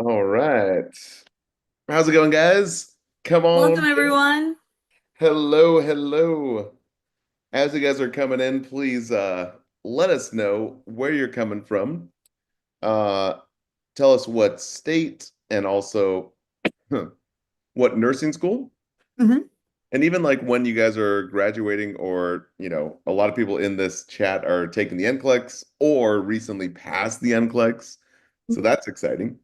All right. How's it going, guys? Come Welcome, on in. everyone. Hello, hello. As you guys are coming in, please let us know where you're coming from. Uh Tell us what state and also what nursing school. hmm And even like when you guys are graduating or, a lot of people in this chat are taking the NCLEX or recently passed the NCLEX. So that's exciting.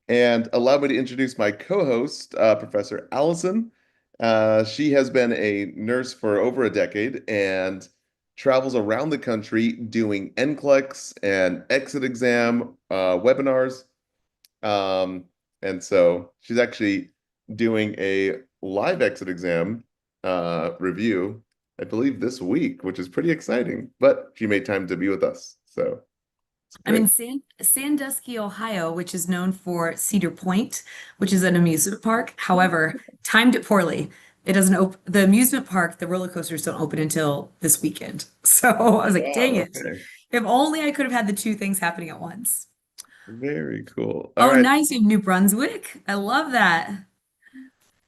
And allow me to introduce my co-host, Professor Allison. She has been a nurse for over a decade and travels around the country doing NCLEX and exit exam webinars. Um, and so she's actually doing a live exit exam review, I believe, this week, which is pretty exciting. But she made time to be with us, so it's I'm great. in Sandusky, Ohio, which is known for Cedar Point, which is an amusement park. However, timed it poorly. It doesn't open, the amusement park, the roller coasters don't open until this weekend. So I was like, dang Wow, it. okay. If only I could have had the two things happening at once. Very cool. All Oh, right. nice. You have New Brunswick. I love that.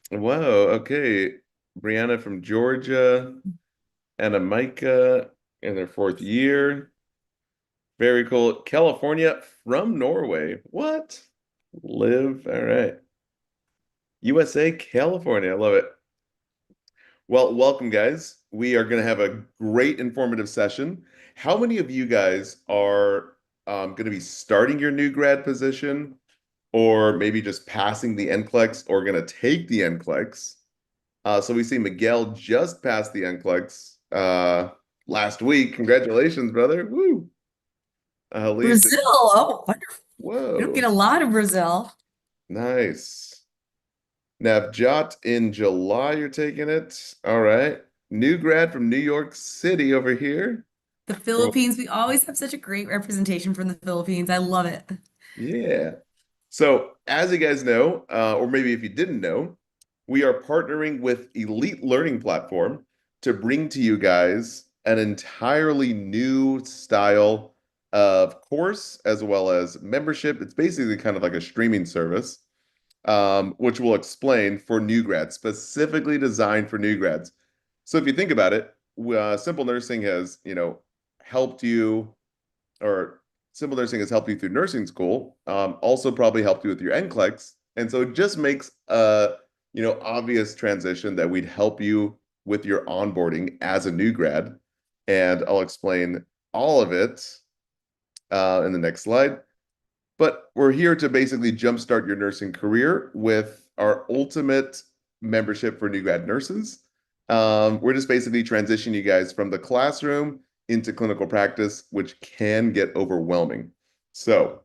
Whoa, okay. Brianna from Georgia, Anna Micah in their fourth year. Very cool. California from Norway. What? Live. All right. USA, California. I love it. Well, welcome, guys. We are going to have a great informative session. How many of you guys are going to be starting your new grad position or maybe just passing the NCLEX or going to take the NCLEX? So we see Miguel just passed the NCLEX last week. Congratulations, brother. Woo. Elise, Brazil. Oh, wonderful. You don't get whoa. a lot of Brazil. Nice. Navjot in July, you're taking it. All right. New grad from New York City over here. The Well, Philippines, we always have such a great representation from the Philippines. I love it. yeah. So, as you guys know, or maybe if you didn't know, we are partnering with Elite Learning Platform to bring to you guys an entirely new style of course as well as membership. It's basically kind of like a streaming service, which we'll explain for new grads, specifically designed for new grads. So if you think about it, Simple Nursing has, helped you or Simple Nursing has helped you through nursing school, also probably helped you with your NCLEX. And so it just makes a, obvious transition that we'd help you with your onboarding as a new grad. And I'll explain all of it in the next slide. But we're here to basically jumpstart your nursing career with our ultimate membership for new grad nurses. We're just basically transitioning you guys from the classroom into clinical practice, which can get overwhelming. So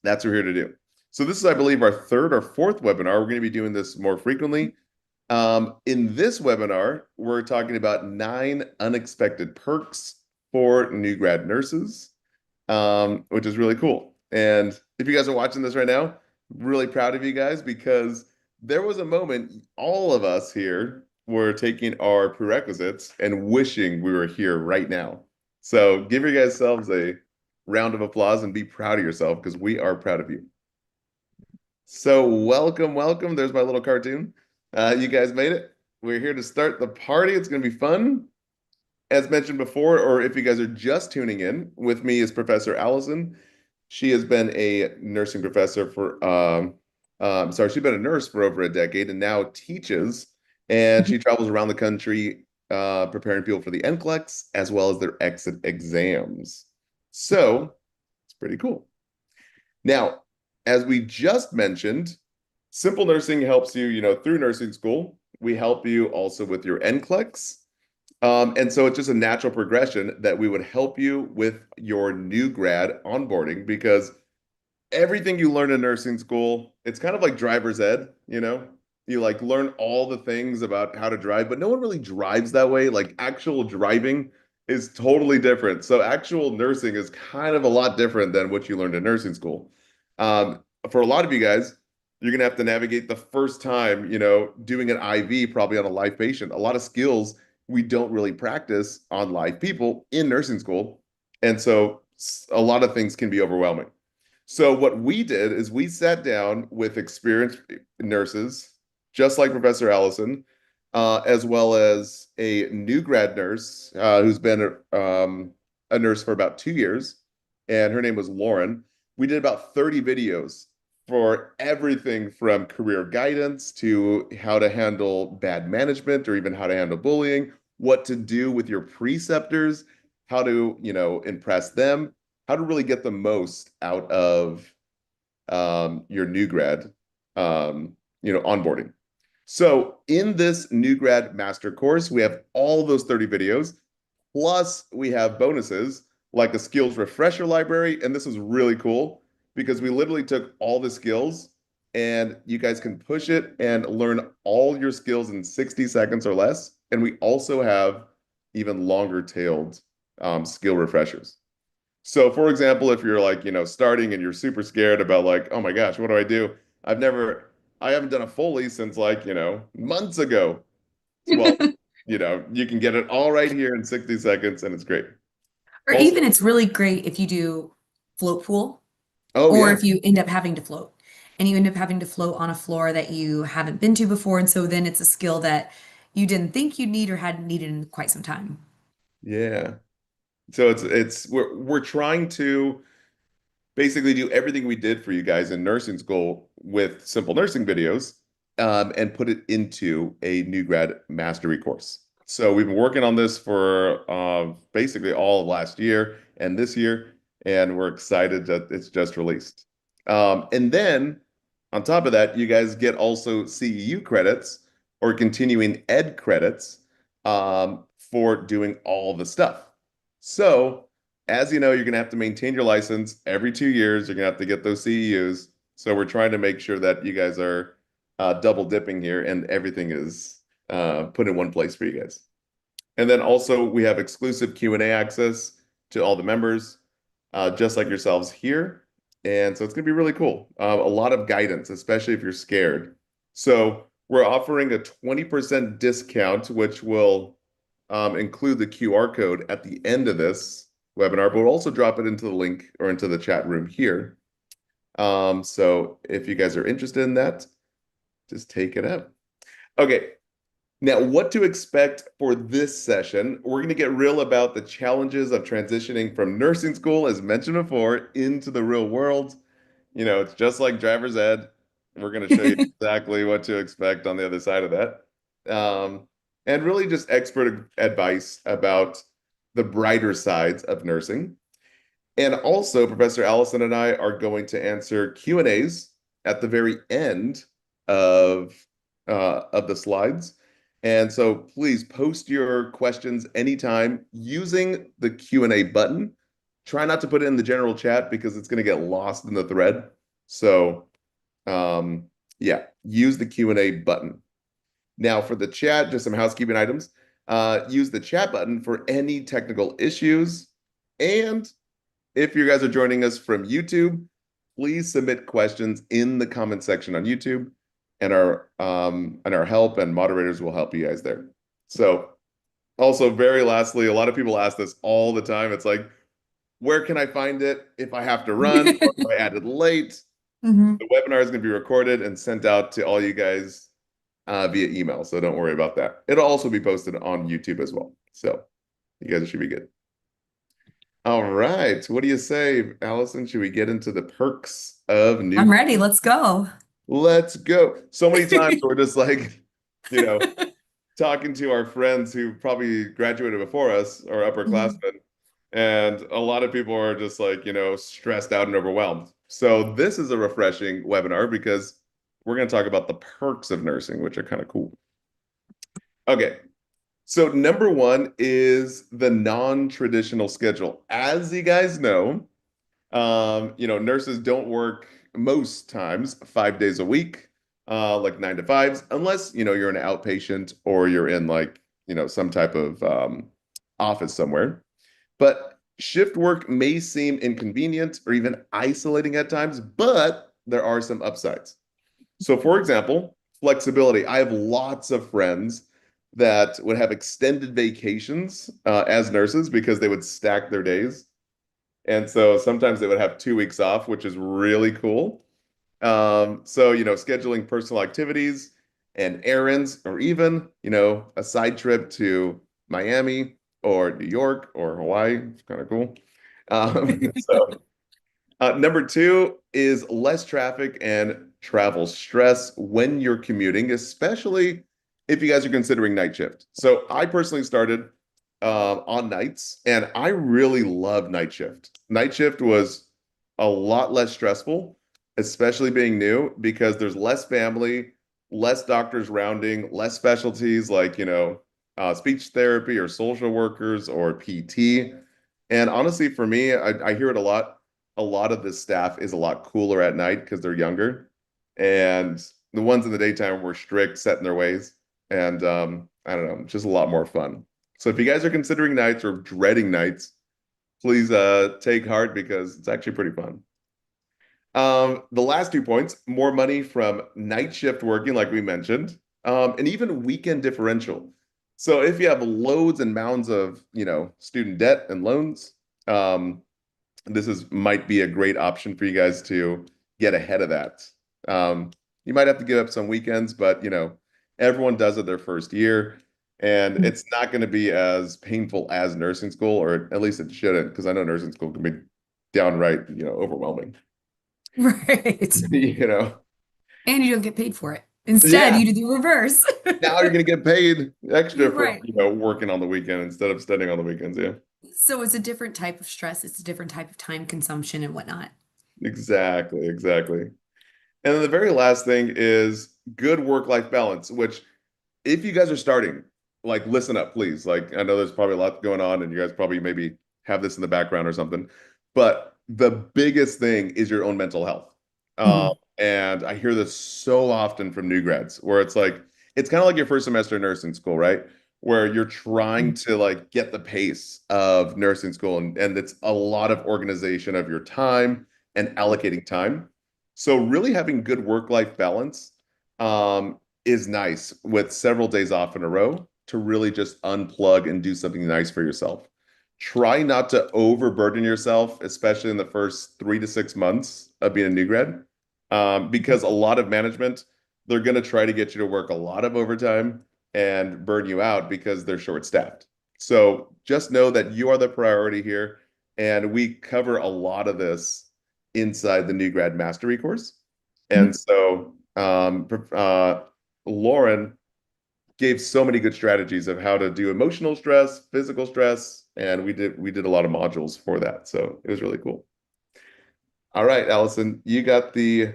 that's what we're here to do. So this is, I believe, our third or fourth webinar. We're going to be doing this more frequently. In this webinar, we're talking about 9 unexpected perks for new grad nurses, which is really cool. And if you guys are watching this right now, really proud of you guys because there was a moment all of us here were taking our prerequisites and wishing we were here right now. So give your guys selves a round of applause and be proud of yourself because we are proud of you. So welcome, welcome. There's my little cartoon. You guys made it. We're here to start the party. It's going to be fun. As mentioned before, or if you guys are just tuning in, with me is Professor Allison. She has been a nursing professor for, sorry, she's been a nurse for over a decade and now teaches. And she travels around the country preparing people for the NCLEX as well as their exit exams. So it's pretty cool. Now, as we just mentioned, Simple Nursing helps you, through nursing school. We help you also with your NCLEX. And so it's just a natural progression that we would help you with your new grad onboarding because everything you learn in nursing school, it's kind of like driver's ed, You like learn all the things about how to drive, but no one really drives that way. Like actual driving is totally different. So actual nursing is kind of a lot different than what you learned in nursing school. For a lot of you guys, you're gonna have to navigate the first time, doing an IV probably on a live patient. A lot of skills we don't really practice on live people in nursing school. And so a lot of things can be overwhelming. So what we did is we sat down with experienced nurses, just like Professor Allison, as well as a new grad nurse who's been a nurse for about 2 years, and her name was Lauren. We did about 30 videos for everything from career guidance to how to handle bad management or even how to handle bullying, what to do with your preceptors, how to, impress them, how to really get the most out of your new grad, onboarding. So in this new grad master course, we have all those 30 videos, plus we have bonuses like a skills refresher library. And this is really cool because we literally took all the skills and you guys can push it and learn all your skills in 60 seconds or less. And we also have even longer tailed skill refreshers. So, for example, if you're like, starting and you're super scared about like, oh my gosh, what do I do? I've never, I haven't done a Foley since like, months ago. Well, you can get it all right here in 60 seconds and it's great. Or Also, even it's really great if you do float pool oh or yeah, if you end up having to float and you end up having to float on a floor that you haven't been to before. And so then it's a skill that you didn't think you'd need or hadn't needed in quite some time. yeah. So we're trying to basically do everything we did for you guys in nursing school with simple nursing videos and put it into a new grad mastery course. So we've been working on this for basically all of last year and this year, and we're excited that it's just released. And then on top of that, you guys get also CEU credits or continuing ed credits for doing all the stuff. So as you know, you're going to have to maintain your license every 2 years. You're going to have to get those CEUs. So we're trying to make sure that you guys are double dipping here and everything is put in one place for you guys. And then also we have exclusive Q&A access to all the members, just like yourselves here. And so it's going to be really cool. A lot of guidance, especially if you're scared. So we're offering a 20% discount, which will include the QR code at the end of this webinar, but we'll also drop it into the link or into the chat room here. So if you guys are interested in that, just take it up. Okay, now what to expect for this session. We're going to get real about the challenges of transitioning from nursing school, as mentioned before, into the real world. It's just like driver's ed. We're going to show you exactly what to expect on the other side of that. And really just expert advice about the brighter sides of nursing. And also, Professor Allison and I are going to answer Q&As at the very end of the slides. And so please post your questions anytime using the Q&A button. Try not to put it in the general chat because it's going to get lost in the thread. So yeah, use the Q&A button. Now for the chat, just some housekeeping items. Use the chat button for any technical issues. And if you guys are joining us from YouTube, please submit questions in the comment section on YouTube, and our help and moderators will help you guys there. So also very lastly, a lot of people ask this all the time. It's like, where can I find it if I have to run or if I added late? Mhm. The webinar is going to be recorded and sent out to all you guys via email, so don't worry about that. It'll also be posted on YouTube as well. So you guys should be good. All right. What do you say, Allison? Should we get into the perks of new I'm ready. grad? Let's go. Let's go. So many times we're just like, you know, talking to our friends who probably graduated before us or Mhm. upperclassmen, and a lot of people are just like, stressed out and overwhelmed. So this is a refreshing webinar because we're going to talk about the perks of nursing, which are kind of cool. Okay. So number one is the non-traditional schedule. As you guys know, nurses don't work most times 5 days a week, like 9 to 5s, unless, you're an outpatient or you're in like, some type of office somewhere. But shift work may seem inconvenient or even isolating at times, but there are some upsides. So, for example, flexibility. I have lots of friends that would have extended vacations as nurses because they would stack their days. And so sometimes they would have 2 weeks off, which is really cool. So, scheduling personal activities and errands, or even, a side trip to Miami or New York or Hawaii. It's kind of cool. So number two is less traffic and travel stress when you're commuting, especially if you guys are considering night shift. So I personally started on nights, and I really love night shift. Night shift was a lot less stressful, especially being new, because there's less family, less doctors rounding, less specialties like, speech therapy or social workers or PT. And honestly, for me, I hear it a lot. A lot of the staff is a lot cooler at night because they're younger, and the ones in the daytime were strict, set in their ways, and I don't know, just a lot more fun. So if you guys are considering nights or dreading nights, please take heart because it's actually pretty fun. The last 2 points, more money from night shift working, like we mentioned, and even weekend differential. So if you have loads and mounds of, student debt and loans, this is might be a great option for you guys to get ahead of that. Um, you might have to give up some weekends, but everyone does it their first year, and it's not going to be as painful as nursing school, or at least it shouldn't, because I know nursing school can be downright, overwhelming. Right. You know, And you don't get paid for it. Instead, yeah. you do the reverse. Now you're going to get paid extra for Right. working on the weekend instead of studying on the weekends. Yeah, So it's a different type of stress. It's a different type of time consumption and whatnot. exactly, exactly. And then the very last thing is good work-life balance, which if you guys are starting, like listen up, please. Like I know there's probably a lot going on and you guys probably maybe have this in the background or something, but the biggest thing is your own mental health. Mhm. And I hear this so often from new grads where it's like it's kind of like your first semester of nursing school, right? Where you're trying to like get the pace of nursing school, and it's a lot of organization of your time and allocating time. So really having good work-life balance is nice with several days off in a row to really just unplug and do something nice for yourself. Try not to overburden yourself, especially in the first 3 to 6 months of being a new grad, because a lot of management, they're going to try to get you to work a lot of overtime and burn you out because they're short-staffed. So just know that you are the priority here, and we cover a lot of this inside the new grad mastery course. And so Lauren gave so many good strategies of how to do emotional stress, physical stress, and we did a lot of modules for that. So it was really cool. All right, Allison, you got the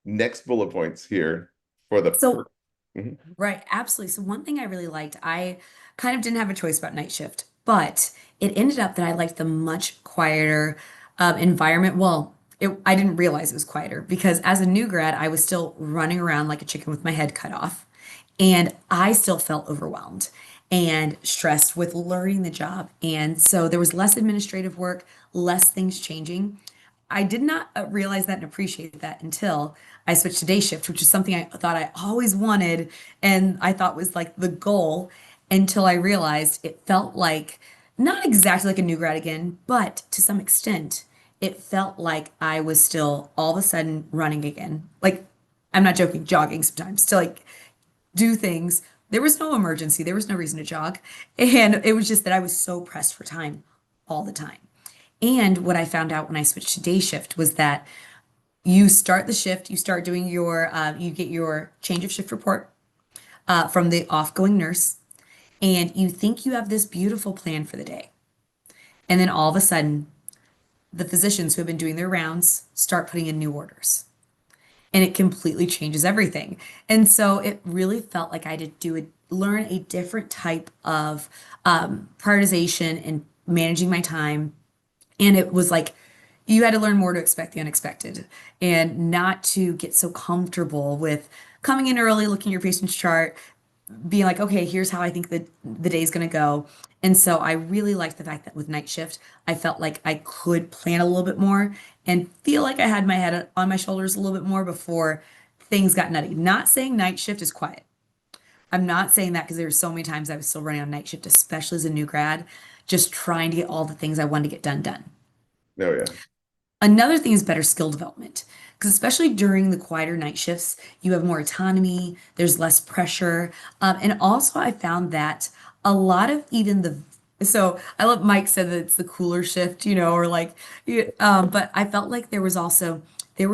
next bullet points here for the So perk. Mhm. right, absolutely. So one thing I really liked, I kind of didn't have a choice about night shift, but it ended up that I liked the much quieter environment. Well, I didn't realize it was quieter because as a new grad, I was still running around like a chicken with my head cut off, and I still felt overwhelmed and stressed with learning the job. And so there was less administrative work, less things changing. I did not realize that and appreciate that until I switched to day shift, which is something I thought I always wanted and I thought was like the goal until I realized it felt like not exactly like a new grad again, but to some extent, it felt like I was still all of a sudden running again. Like, I'm not joking, jogging sometimes to like do things. There was no emergency, there was no reason to jog. And it was just that I was so pressed for time all the time. And what I found out when I switched to day shift was that you start the shift, you start doing you get your change of shift report from the off-going nurse, and you think you have this beautiful plan for the day. And then all of a sudden, the physicians who have been doing their rounds start putting in new orders. And it completely changes everything. And so it really felt like I had to learn a different type of prioritization and managing my time. And it was like you had to learn more to expect the unexpected and not to get so comfortable with coming in early, looking at your patient's chart, being like, okay, here's how I think the day's going to go. And so I really liked the fact that with night shift, I felt like I could plan a little bit more and feel like I had my head on my shoulders a little bit more before things got nutty. Not saying night shift is quiet. I'm not saying that because there were so many times I was still running on night shift, especially as a new grad, just trying to get all the things I wanted to get done. Oh yeah. Another thing is better skill development. Because especially during the quieter night shifts, you have more autonomy, there's less pressure. And also, I found that a lot of even so I love Mike said that it's the cooler shift, or like, but I felt like there were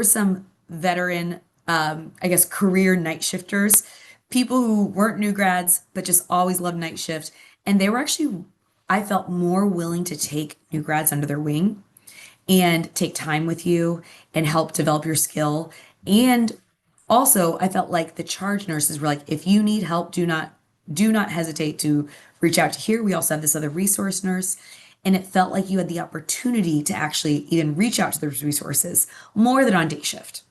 some veteran, I guess, career night shifters, people who weren't new grads, but just always loved night shift. And they were actually, I felt more willing to take new grads under their wing and take time with you and help develop your skill. And also, I felt like the charge nurses were like, if you need help, do not hesitate to reach out to here. We also have this other resource nurse. And it felt like you had the opportunity to actually even reach out to those resources more than on day shift.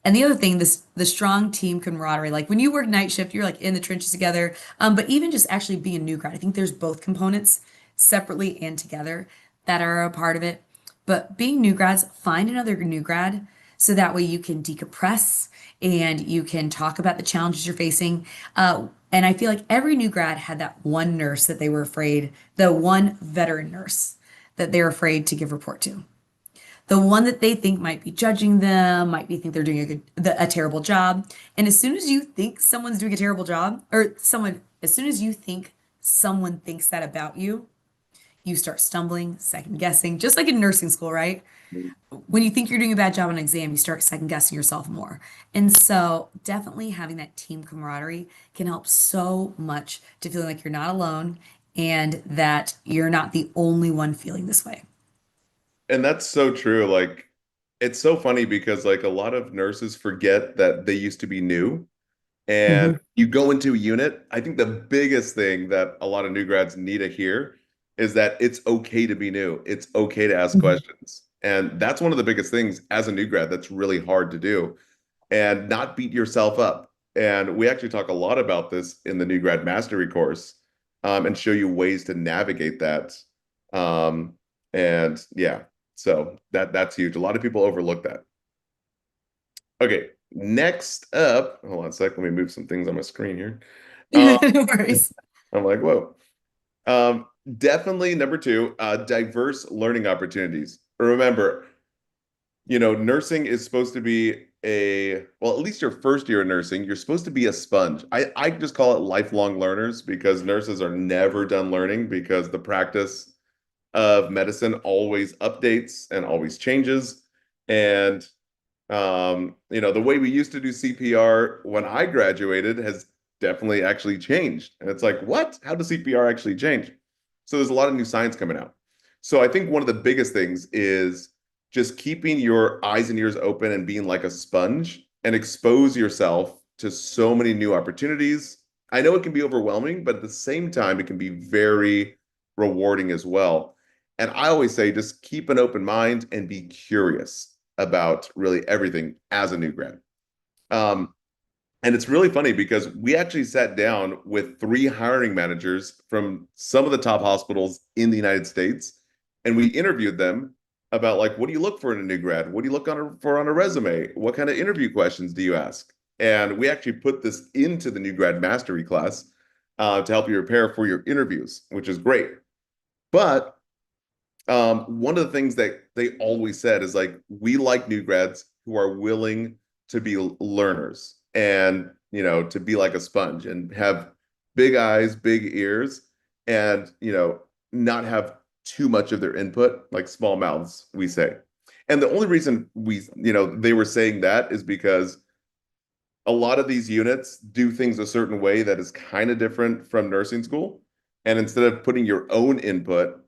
And the other thing, the strong team camaraderie. Like when you work night shift, you're like in the trenches together. But even just actually being a new grad, I think there's both components separately and together that are a part of it. But being new grads, find another new grad so that way you can decompress and you can talk about the challenges you're facing. And I feel like every new grad had that one nurse that they were afraid, the one veteran nurse that they're afraid to give report to, the one that they think might be judging them, might be think they're doing a terrible job. And as soon as you think someone's doing a terrible job, as soon as you think someone thinks that about you, you start stumbling, second guessing, just like in nursing school, right? When you think you're doing a bad job on an exam, you start second guessing yourself more. And so, definitely having that team camaraderie can help so much to feeling like you're not alone and that you're not the only one feeling this way. And that's so true. Like, it's so funny because like a lot of nurses forget that they used to be new. And Mhm. you go into a unit. I think the biggest thing that a lot of new grads need to hear is that it's okay to be new. It's okay to ask Mhm. questions. And that's one of the biggest things as a new grad that's really hard to do and not beat yourself up. And we actually talk a lot about this in the new grad mastery course, and show you ways to navigate that. Um, and yeah, so that's huge. A lot of people overlook that. Okay, next up, hold on a sec. Let me move some things on my screen here. Um, No worries. I'm like, whoa. Um, Definitely number two, diverse learning opportunities. Remember, nursing is supposed to be well, at least your first year of nursing, you're supposed to be a sponge. I just call it lifelong learners because nurses are never done learning because the practice of medicine always updates and always changes. And the way we used to do CPR when I graduated has definitely actually changed. And it's like, what? How does CPR actually change? So there's a lot of new science coming out. So I think one of the biggest things is just keeping your eyes and ears open and being like a sponge and expose yourself to so many new opportunities. I know it can be overwhelming, but at the same time, it can be very rewarding as well. And I always say just keep an open mind and be curious about really everything as a new grad. Um, and it's really funny because we actually sat down with three hiring managers from some of the top hospitals in the United States, and we interviewed them about like, what do you look for in a new grad? What do you look for on a resume? What kind of interview questions do you ask? And we actually put this into the new grad mastery class to help you prepare for your interviews, which is great. But one of the things that they always said is like, we like new grads who are willing to be learners and, to be like a sponge and have big eyes, big ears, and, not have too much of their input, like small mouths, we say. And the only reason they were saying that is because a lot of these units do things a certain way that is kind of different from nursing school. And instead of putting your own input,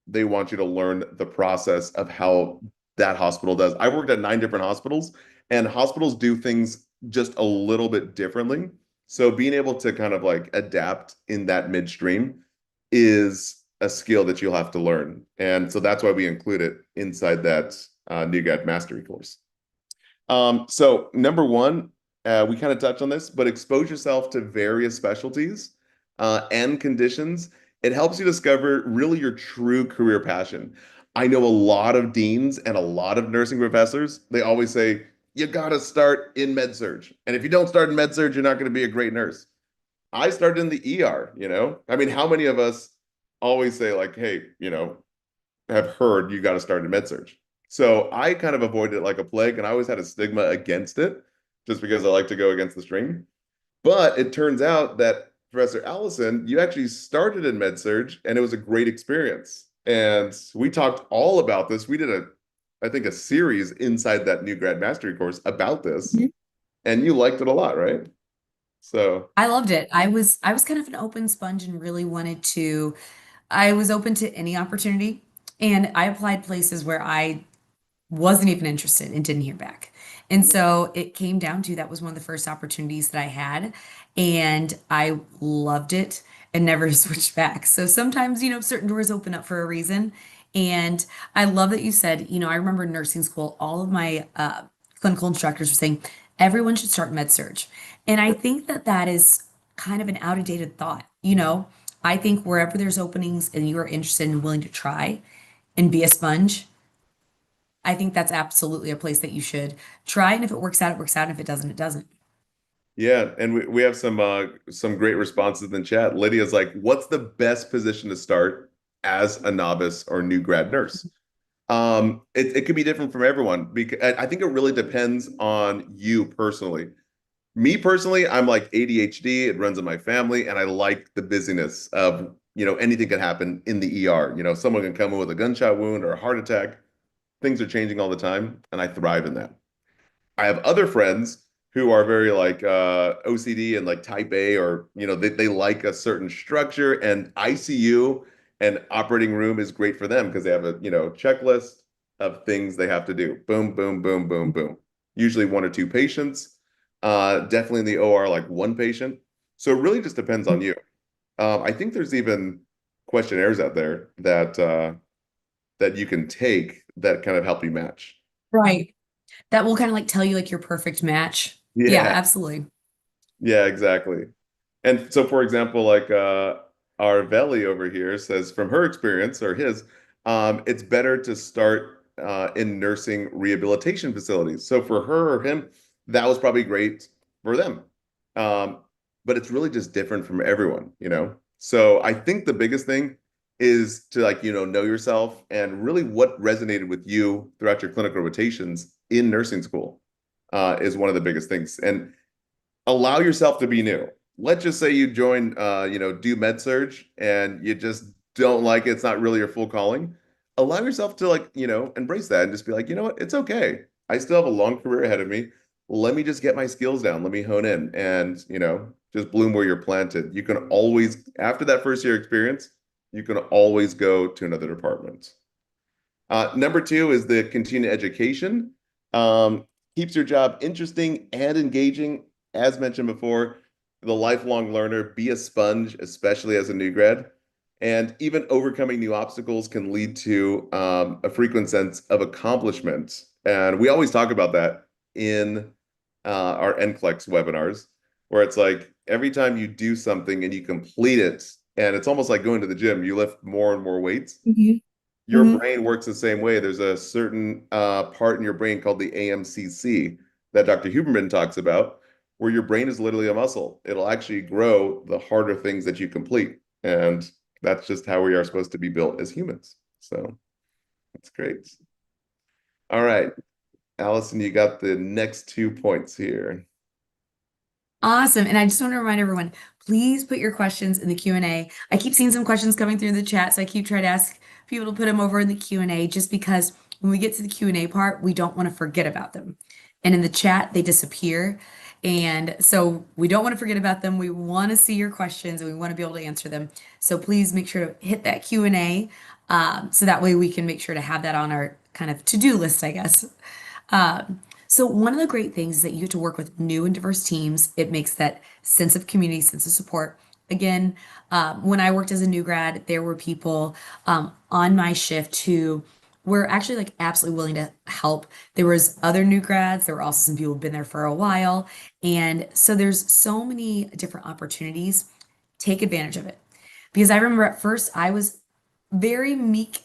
they want you to learn the process of how that hospital does. I worked at 9 different hospitals, and hospitals do things just a little bit differently. So being able to kind of like adapt in that midstream is a skill that you'll have to learn. And so that's why we include it inside that new guide mastery course. So number one, we kind of touched on this, but expose yourself to various specialties and conditions. It helps you discover really your true career passion. I know a lot of deans and a lot of nursing professors. They always say, you got to start in med surg. And if you don't start in med surg, you're not going to be a great nurse. I started in the ER, I mean, how many of us always say like, hey, have heard you got to start in med surg. So I kind of avoided it like a plague, and I always had a stigma against it just because I like to go against the stream. But it turns out that Professor Allison, you actually started in med surg, and it was a great experience. And we talked all about this. We did I think, a series inside that new grad mastery course about this, Mhm. and you liked it a lot, right? So, I loved it. I was kind of an open sponge and really wanted to I was open to any opportunity, and I applied places where I wasn't even interested and didn't hear back. And so it came down to that was one of the first opportunities that I had, and I loved it and never switched back. So sometimes, certain doors open up for a reason. And I love that you said, I remember in nursing school, all of my clinical instructors were saying everyone should start med surg. And I think that that is kind of an outdated thought. I think wherever there's openings and you are interested and willing to try and be a sponge, I think that's absolutely a place that you should try. And if it works out, it works out. And if it doesn't, it doesn't. yeah, and we have some great responses in chat. Lydia's like, "What's the best position to start as a novice or new grad nurse?" It could be different from everyone because I think it really depends on you personally. Me personally, I'm like ADHD, it runs in my family, and I like the busyness of, anything can happen in the ER. Someone can come in with a gunshot wound or a heart attack. Things are changing all the time, and I thrive in that. I have other friends who are very like OCD and like type A, or they like a certain structure, and ICU and operating room is great for them because they have a checklist of things they have to do. Boom, boom, boom, boom, boom. Usually one or two patients. Definitely in the OR, like one patient. So it really just depends on you. I think there's even questionnaires out there that you can take that kind of help you match. Right. That will kind of like tell you like your perfect match. Yeah, Yeah. absolutely. Yeah, exactly. And so, for example, like our Veli over here says from her experience or his, it's better to start in nursing rehabilitation facilities. So for her or him, that was probably great for them. Um, but it's really just different from everyone. So I think the biggest thing is to like, know yourself and really what resonated with you throughout your clinical rotations in nursing school is one of the biggest things. And allow yourself to be new. Let's just say you join, do med surge and you just don't like it. It's not really your full calling. Allow yourself to like, embrace that and just be like, you know what? It's okay. I still have a long career ahead of me. Let me just get my skills down. Let me hone in and, just bloom where you're planted. You can always, after that first year experience, you can always go to another department. Number two is the continued education. Keeps your job interesting and engaging. As mentioned before, the lifelong learner, be a sponge, especially as a new grad. And even overcoming new obstacles can lead to a frequent sense of accomplishment. And we always talk about that in our NCLEX webinars, where it's like every time you do something and you complete it, and it's almost like going to the gym, you lift more and more weights, Hmm. your Hmm. brain works the same way. There's a certain part in your brain called the AMCC that Dr. Huberman talks about, where your brain is literally a muscle. It'll actually grow the harder things that you complete. And that's just how we are supposed to be built as humans. So that's great. All right, Allison, you got the next 2 points here. Awesome. And I just want to remind everyone, please put your questions in the Q&A. I keep seeing some questions coming through the chat, so I keep trying to ask people to put them over in the Q&A just because when we get to the Q&A part, we don't want to forget about them. And in the chat, they disappear. And so we don't want to forget about them. We want to see your questions and we want to be able to answer them. So please make sure to hit that Q&A so that way we can make sure to have that on our kind of to-do list, I guess. So one of the great things is that you get to work with new and diverse teams. It makes that sense of community, sense of support. Again, when I worked as a new grad, there were people on my shift who were actually like absolutely willing to help. There was other new grads. There were also some people who've been there for a while, and so there's so many different opportunities. Take advantage of it because I remember at first I was very meek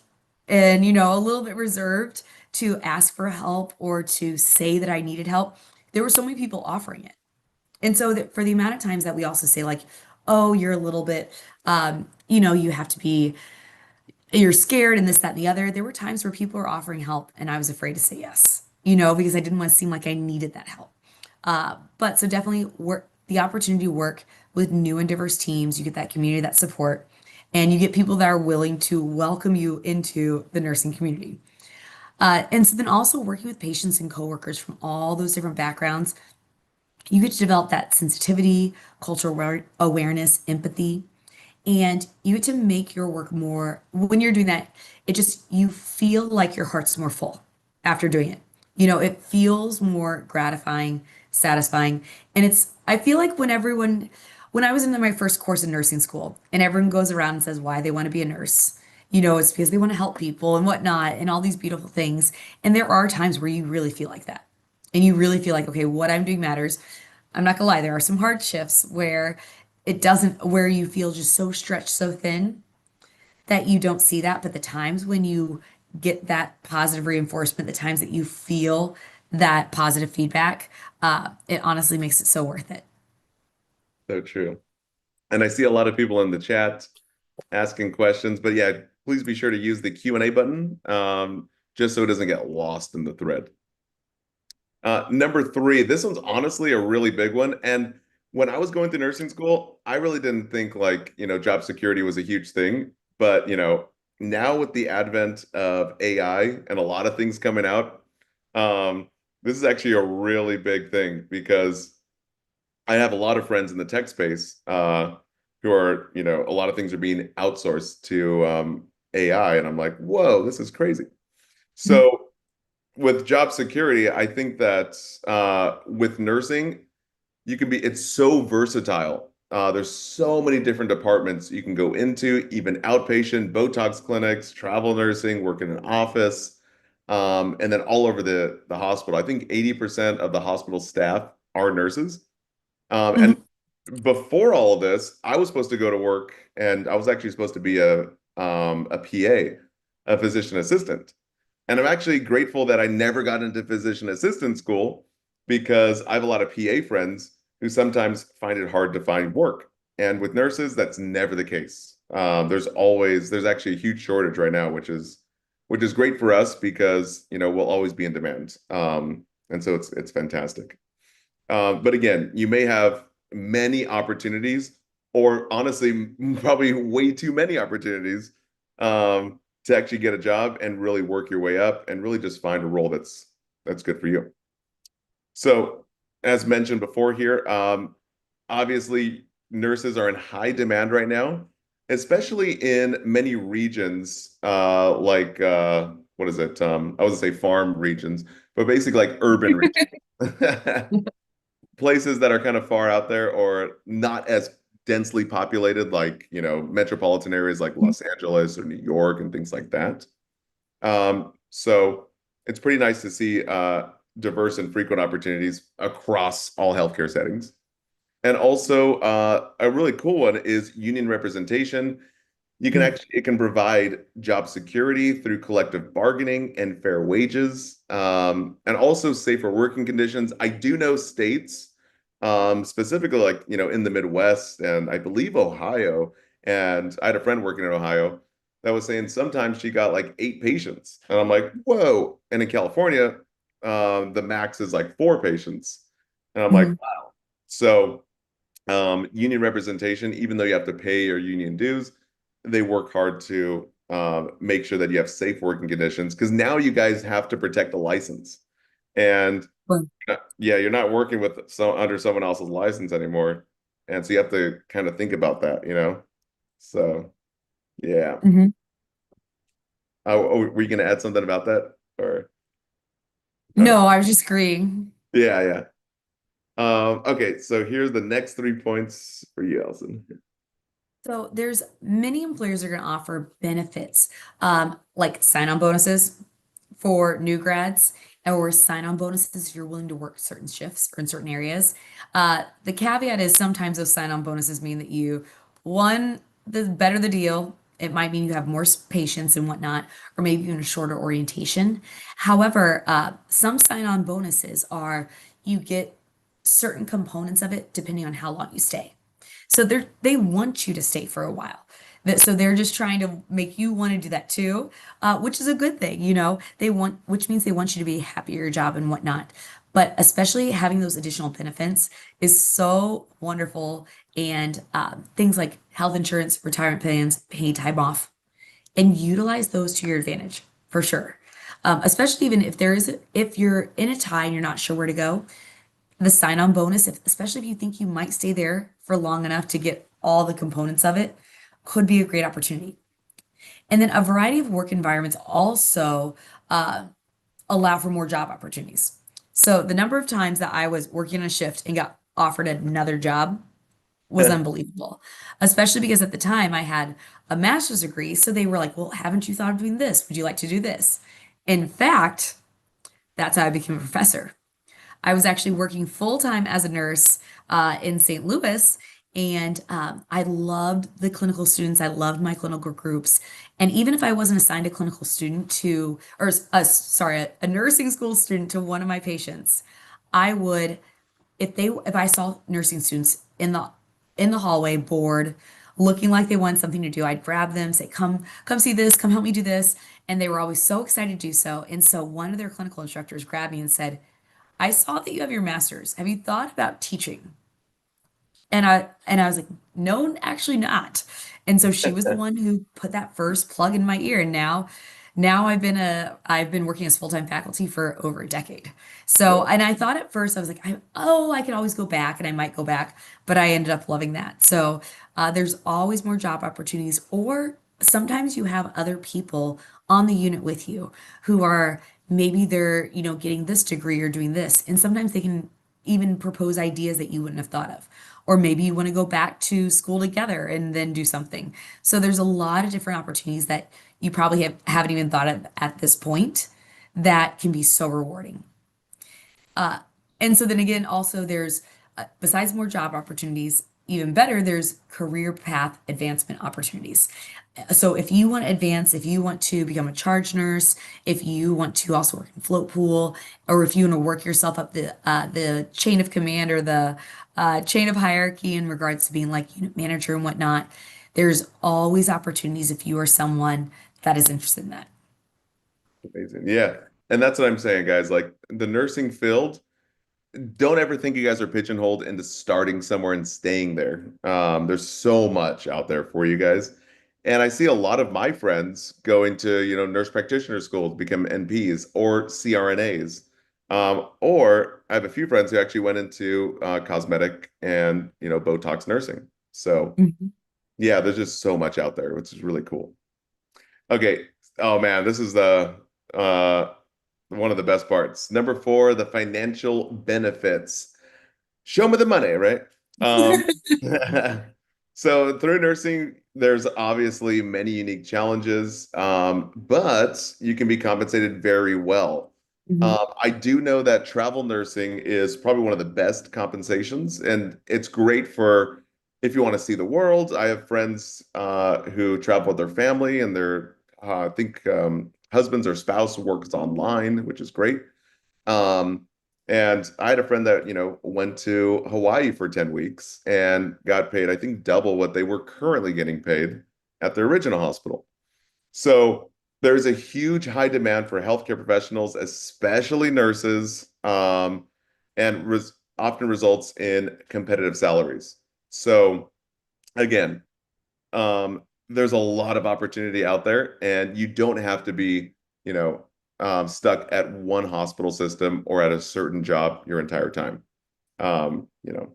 and a little bit reserved to ask for help or to say that I needed help. There were so many people offering it. And so that for the amount of times that we also say like, oh, you're a little bit you have to be you're scared and this, that, and the other. There were times where people were offering help and I was afraid to say yes, because I didn't want to seem like I needed that help. But so definitely work the opportunity to work with new and diverse teams. You get that community, that support, and you get people that are willing to welcome you into the nursing community. And so then also working with patients and coworkers from all those different backgrounds, you get to develop that sensitivity, awareness, empathy, and you get to make your work more, when you're doing that, you feel like your heart's more full after doing it. It feels more gratifying, satisfying. And I feel like when I was in my first course in nursing school and everyone goes around and says why they want to be a nurse, it's because they want to help people and whatnot and all these beautiful things. And there are times where you really feel like that. And you really feel like, okay, what I'm doing matters. I'm not gonna lie, there are some hard shifts where you feel just so stretched so thin that you don't see that. But the times when you get that positive reinforcement, the times that you feel that positive feedback, it honestly makes it so worth it. So true. And I see a lot of people in the chat asking questions, but yeah, please be sure to use the Q&A button, just so it doesn't get lost in the thread. Number three, this one's honestly a really big one. And when I was going through nursing school, I really didn't think like, job security was a huge thing. But, now with the advent of AI and a lot of things coming out, this is actually a really big thing because I have a lot of friends in the tech space who are, a lot of things are being outsourced to AI. And I'm like, whoa, this is crazy. Mhm. So with job security, I think that with nursing, it's so versatile. There's so many different departments you can go into, even outpatient, Botox clinics, travel nursing, work in an office, and then all over the hospital. I think 80% of the hospital staff are nurses. And Mhm. before all of this, I was supposed to go to work, and I was actually supposed to be a PA, a physician assistant. And I'm actually grateful that I never got into physician assistant school because I have a lot of PA friends who sometimes find it hard to find work. And with nurses, that's never the case. There's actually a huge shortage right now, which is great for us because we'll always be in demand. And so it's fantastic. But again, you may have many opportunities, or honestly, probably way too many opportunities to actually get a job and really work your way up and really just find a role that's good for you. So, as mentioned before here, obviously nurses are in high demand right now, especially in many regions, like what is it? I was gonna say farm regions, but basically like urban regions. Places that are kind of far out there or not as densely populated, like, metropolitan areas like Los Angeles or New York and things like that. So it's pretty nice to see diverse and frequent opportunities across all healthcare settings. And also, a really cool one is union representation. It can provide job security through collective bargaining and fair wages, and also safer working conditions. I do know states, specifically like, in the Midwest and I believe Ohio, and I had a friend working in Ohio that was saying sometimes she got like 8 patients. And I'm like, whoa. And in California, the max is like 4 patients. And I'm like, Mhm. wow. So union representation, even though you have to pay your union dues, they work hard to make sure that you have safe working conditions because now you guys have to protect the license. And Well, yeah, you're not working with under someone else's license anymore. And so you have to kind of think about that. So yeah. mhm. Were you going to add something about that? Or no? No, I was just agreeing. Yeah, yeah. Okay, so here's the next 3 points for you, Elson. So there's many employers are going to offer benefits, like sign-on bonuses for new grads, or sign-on bonuses if you're willing to work certain shifts or in certain areas. The caveat is sometimes those sign-on bonuses mean that the better the deal, it might mean you have more patience and whatnot, or maybe even a shorter orientation. However, some sign-on bonuses are you get certain components of it depending on how long you stay. So they want you to stay for a while. So they're just trying to make you want to do that too, which is a good thing, you know. Which means they want you to be happy at your job and whatnot. But especially having those additional benefits is so wonderful. And things like health insurance, retirement plans, paid time off, and utilize those to your advantage for sure. Especially even if you're in a tie and you're not sure where to go, the sign-on bonus, especially if you think you might stay there for long enough to get all the components of it, could be a great opportunity. And then a variety of work environments also allow for more job opportunities. So the number of times that I was working a shift and got offered another job was unbelievable, especially because at the time I had a master's degree. So they were like, well, haven't you thought of doing this? Would you like to do this? In fact, that's how I became a professor. I was actually working full time as a nurse in St. Louis, and I loved the clinical students. I loved my clinical groups. And even if I wasn't assigned a clinical student to, or sorry, a nursing school student to one of my patients, I would, if I saw nursing students in the hallway bored, looking like they wanted something to do, I'd grab them, say, come see this, come help me do this. And they were always so excited to do so. And so one of their clinical instructors grabbed me and said, I saw that you have your master's. Have you thought about teaching? And I was like, no, actually not. And so she was the one who put that first plug in my ear. And now I've been working as full-time faculty for over a decade. So, Well, and I thought at first I was like, I could always go back and I might go back, but I ended up loving that. So, there's always more job opportunities, or sometimes you have other people on the unit with you who are maybe they're, getting this degree or doing this. And sometimes they can even propose ideas that you wouldn't have thought of. Or maybe you want to go back to school together and then do something. So there's a lot of different opportunities that you probably haven't even thought of at this point that can be so rewarding. And so then again, also there's besides more job opportunities, even better, there's career path advancement opportunities. So if you want to advance, if you want to become a charge nurse, if you want to also work in float pool, or if you want to work yourself up the chain of command or the chain of hierarchy in regards to being like unit manager and whatnot, there's always opportunities if you are someone that is interested in that. amazing. Yeah. And that's what I'm saying, guys. Like the nursing field, don't ever think you guys are pigeonholed into starting somewhere and staying there. There's so much out there for you guys. And I see a lot of my friends go into, nurse practitioner school to become NPs or CRNAs. Or I have a few friends who actually went into cosmetic and, Botox nursing. So Mhm. yeah, there's just so much out there, which is really cool. Okay. Oh man, this is the one of the best parts. Number four, the financial benefits. Show me the money, right? Um, so through nursing, there's obviously many unique challenges, but you can be compensated very well. Mhm. I do know that travel nursing is probably one of the best compensations, and it's great for if you want to see the world. I have friends who travel with their family, and their I think husbands or spouse works online, which is great. Um, and I had a friend that, went to Hawaii for 10 weeks and got paid, I think, double what they were currently getting paid at their original hospital. So there's a huge high demand for healthcare professionals, especially nurses, and often results in competitive salaries. So again, there's a lot of opportunity out there, and you don't have to be, stuck at one hospital system or at a certain job your entire time. Um, you know,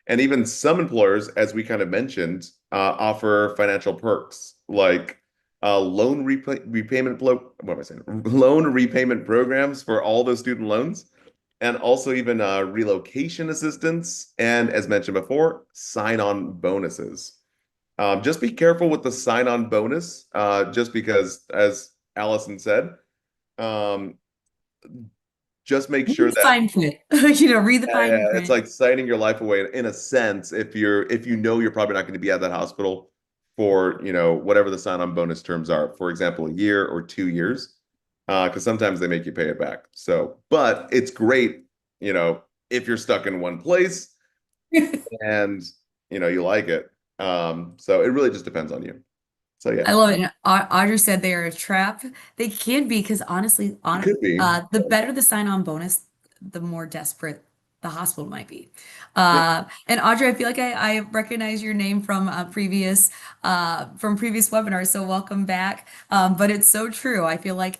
and even some employers, as we kind of mentioned, offer financial perks like what am I saying? Loan repayment programs for all those student loans, and also even relocation assistance, and as mentioned before, sign-on bonuses. Just be careful with the sign-on bonus, just because, as Allison said, um, just make sure Read the that fine print. Read the fine it's print. like signing your life away in a sense. If you know you're probably not going to be at that hospital for whatever the sign-on bonus terms are, for example, a year or 2 years, because sometimes they make you pay it back. So, but it's great, if you're stuck in one place and you like it. So it really just depends on you. So yeah, I love it. And Audrey said they are a trap. They can be because honestly, it could be. the better the sign-on bonus, the more desperate the hospital might be. Yeah. And Audrey, I feel like I recognize your name from previous webinars, so welcome back. But it's so true. I feel like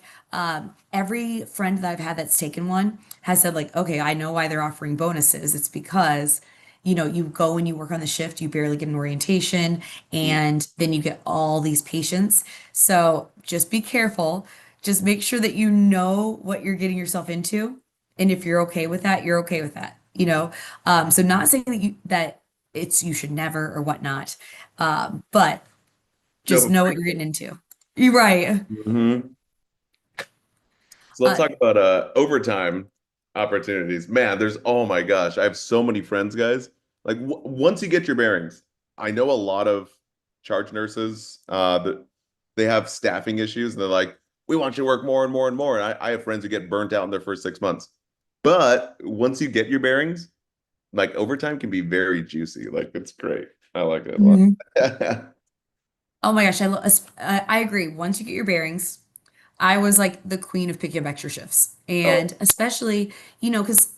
every friend that I've had that's taken one has said like, okay, I know why they're offering bonuses. It's because you go and you work on the shift, you barely get an orientation, and then you get all these patients. So just be careful. Just make sure that you know what you're getting yourself into. And if you're okay with that, you're okay with that. So not saying that it's you should never or whatnot, but No, just but know what you're getting into. You're right. Mhm. So let's Uh, talk about overtime opportunities. Man, there's oh my gosh, I have so many friends, guys. Like w once you get your bearings, I know a lot of charge nurses that they have staffing issues, and they're like, "We want you to work more and more and more." And I have friends who get burnt out in their first 6 months. But once you get your bearings, like overtime can be very juicy. Like it's great. I like it a lot. mhm. Oh my gosh, I agree. Once you get your bearings, I was like the queen of picking up extra shifts. Oh, And especially, because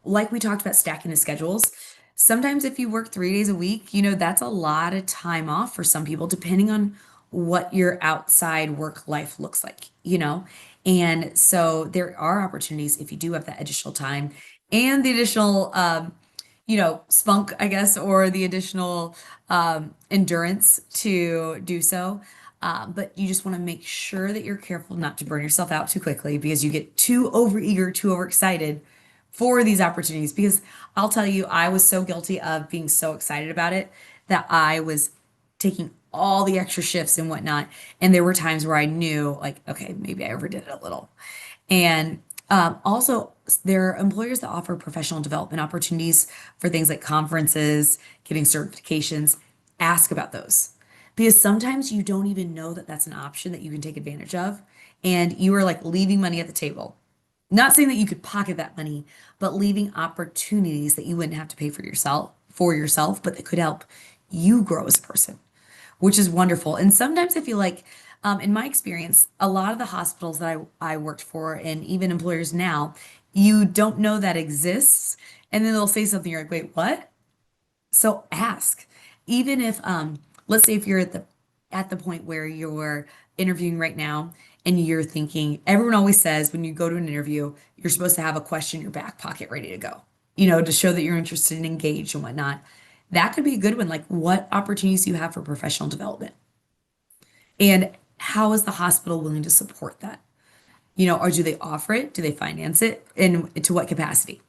like we talked about stacking the schedules, sometimes if you work 3 days a week, that's a lot of time off for some people, depending on what your outside work life looks like. And so there are opportunities if you do have that additional time and the additional, spunk, I guess, or the additional endurance to do so. But you just want to make sure that you're careful not to burn yourself out too quickly because you get too overeager, too overexcited for these opportunities. Because I'll tell you, I was so guilty of being so excited about it that I was taking all the extra shifts and whatnot. And there were times where I knew, like, okay, maybe I overdid it a little. And also, there are employers that offer professional development opportunities for things like conferences, getting certifications. Ask about those because sometimes you don't even know that that's an option that you can take advantage of. And you are like leaving money at the table. Not saying that you could pocket that money, but leaving opportunities that you wouldn't have to pay for yourself, but that could help you grow as a person, which is wonderful. And sometimes I feel like, in my experience, a lot of the hospitals that I worked for and even employers now, you don't know that exists. And then they'll say something, you're like, wait, what? So ask. Even if let's say if you're at the point where you're interviewing right now and you're thinking, everyone always says when you go to an interview, you're supposed to have a question in your back pocket ready to go, to show that you're interested and engaged and whatnot. That could be a good one. Like, what opportunities do you have for professional development? And how is the hospital willing to support that? Or do they offer it? Do they finance it? And to what capacity?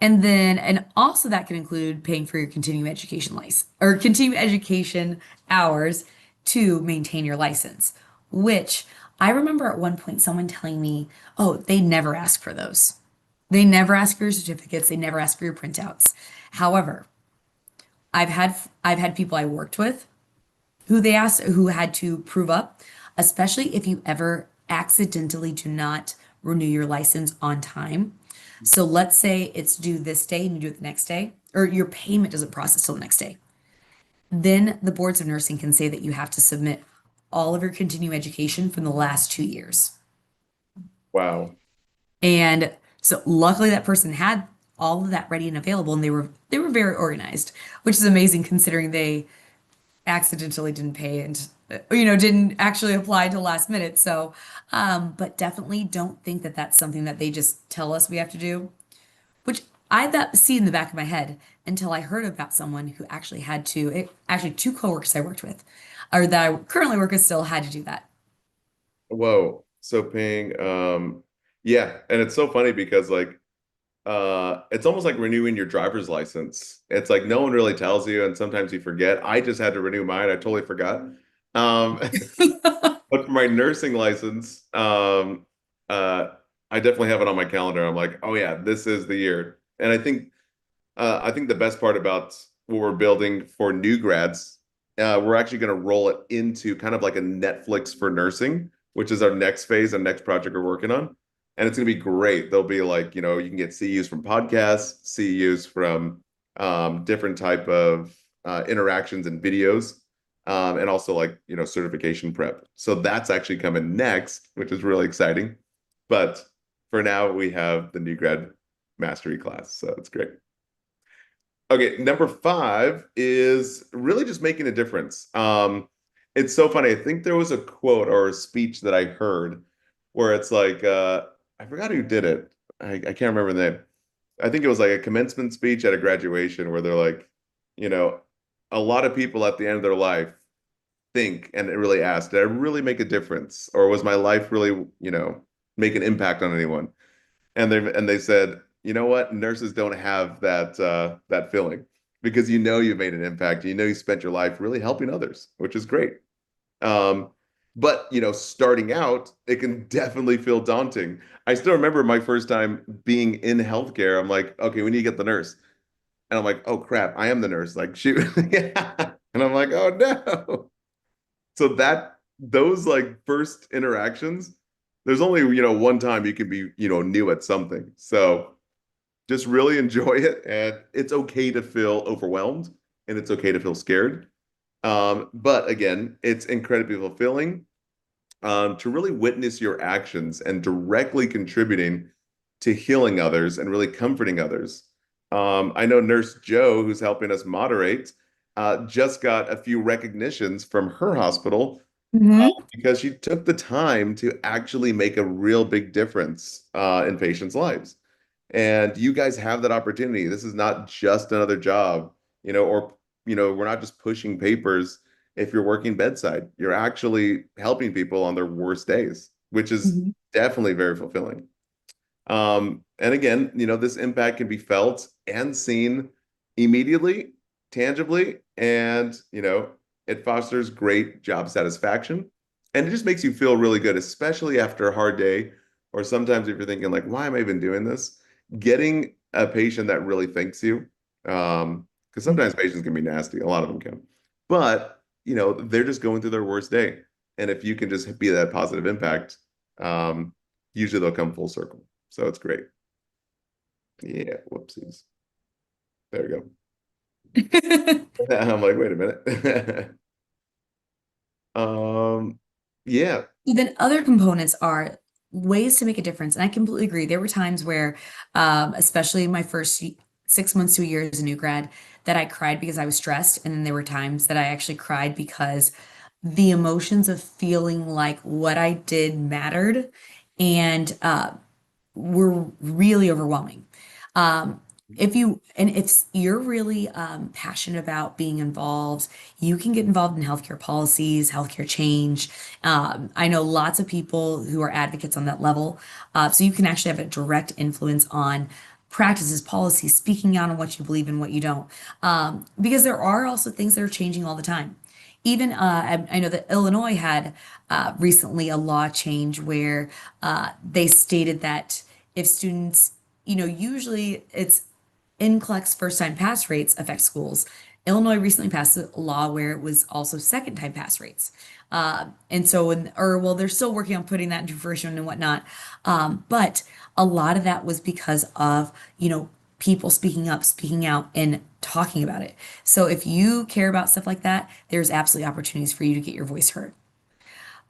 And also that can include paying for your continuing education license or continuing education hours to maintain your license, which I remember at one point someone telling me, oh, they never ask for those. They never ask for your certificates, they never ask for your printouts. However, I've had people I worked with who had to prove up, especially if you ever accidentally do not renew your license on time. So let's say it's due this day and you do it the next day, or your payment doesn't process till the next day. Then the boards of nursing can say that you have to submit all of your continuing education from the last 2 years. wow. And so luckily that person had all of that ready and available and they were very organized, which is amazing considering they accidentally didn't pay and didn't actually apply till last minute. So but definitely don't think that that's something that they just tell us we have to do, which I that see in the back of my head until I heard about someone who actually had to actually two coworkers I worked with or that I currently work with still had to do that. Whoa. So paying yeah, and it's so funny because like it's almost like renewing your driver's license. It's like no one really tells you and sometimes you forget. I just had to renew mine. I totally forgot. Um but for my nursing license, I definitely have it on my calendar. I'm like, oh yeah, this is the year. And I think the best part about what we're building for new grads, we're actually going to roll it into kind of like a Netflix for nursing, which is our next phase and next project we're working on. And it's going to be great. There'll be like, you can get CEUs from podcasts, CEUs from different type of interactions and videos. and also like, certification prep. So that's actually coming next, which is really exciting. But for now, we have the new grad mastery class. So it's great. Okay, number five is really just making a difference. It's so funny. I think there was a quote or a speech that I heard where it's like, I forgot who did it. I can't remember the name. I think it was like a commencement speech at a graduation where they're like, you know, a lot of people at the end of their life think and really ask, did I really make a difference? Or was my life really, make an impact on anyone? And they said, you know what? Nurses don't have that feeling because you've made an impact. You spent your life really helping others, which is great. Um, but starting out, it can definitely feel daunting. I still remember my first time being in healthcare. I'm like, okay, we need to get the nurse. And I'm like, oh crap, I am the nurse. Like, shoot. Yeah. And I'm like, oh no. So those like first interactions, there's only, one time you can be, new at something. So just really enjoy it. And it's okay to feel overwhelmed and it's okay to feel scared. But again, it's incredibly fulfilling to really witness your actions and directly contributing to healing others and really comforting others. I know Nurse Joe, who's helping us moderate, just got a few recognitions from her hospital Hmm. because she took the time to actually make a real big difference in patients' lives. And you guys have that opportunity. This is not just another job, or, we're not just pushing papers if you're working bedside. You're actually helping people on their worst days, which is Hmm. definitely very fulfilling. And again, this impact can be felt and seen immediately, tangibly, and it fosters great job satisfaction. And it just makes you feel really good, especially after a hard day, or sometimes if you're thinking like, why am I even doing this? Getting a patient that really thanks you, because sometimes patients can be nasty, a lot of them can, but they're just going through their worst day. And if you can just be that positive impact, usually they'll come full circle. So it's great. Yeah, whoopsies. There we go. I'm like, wait a minute. Um, yeah. Then other components are ways to make a difference. And I completely agree. There were times where, especially my first 6 months to a year as a new grad, that I cried because I was stressed. And then there were times that I actually cried because the emotions of feeling like what I did mattered and were really overwhelming. Um, if you're really passionate about being involved, you can get involved in healthcare policies, healthcare change. I know lots of people who are advocates on that level. So you can actually have a direct influence on practices, policies, speaking out on what you believe and what you don't. Because there are also things that are changing all the time. Even I know that Illinois had recently a law change where they stated that if students, usually it's NCLEX first time pass rates affect schools. Illinois recently passed a law where it was also second time pass rates. And so, well, they're still working on putting that into fruition and whatnot. But a lot of that was because of, people speaking up, speaking out, and talking about it. So if you care about stuff like that, there's absolutely opportunities for you to get your voice heard.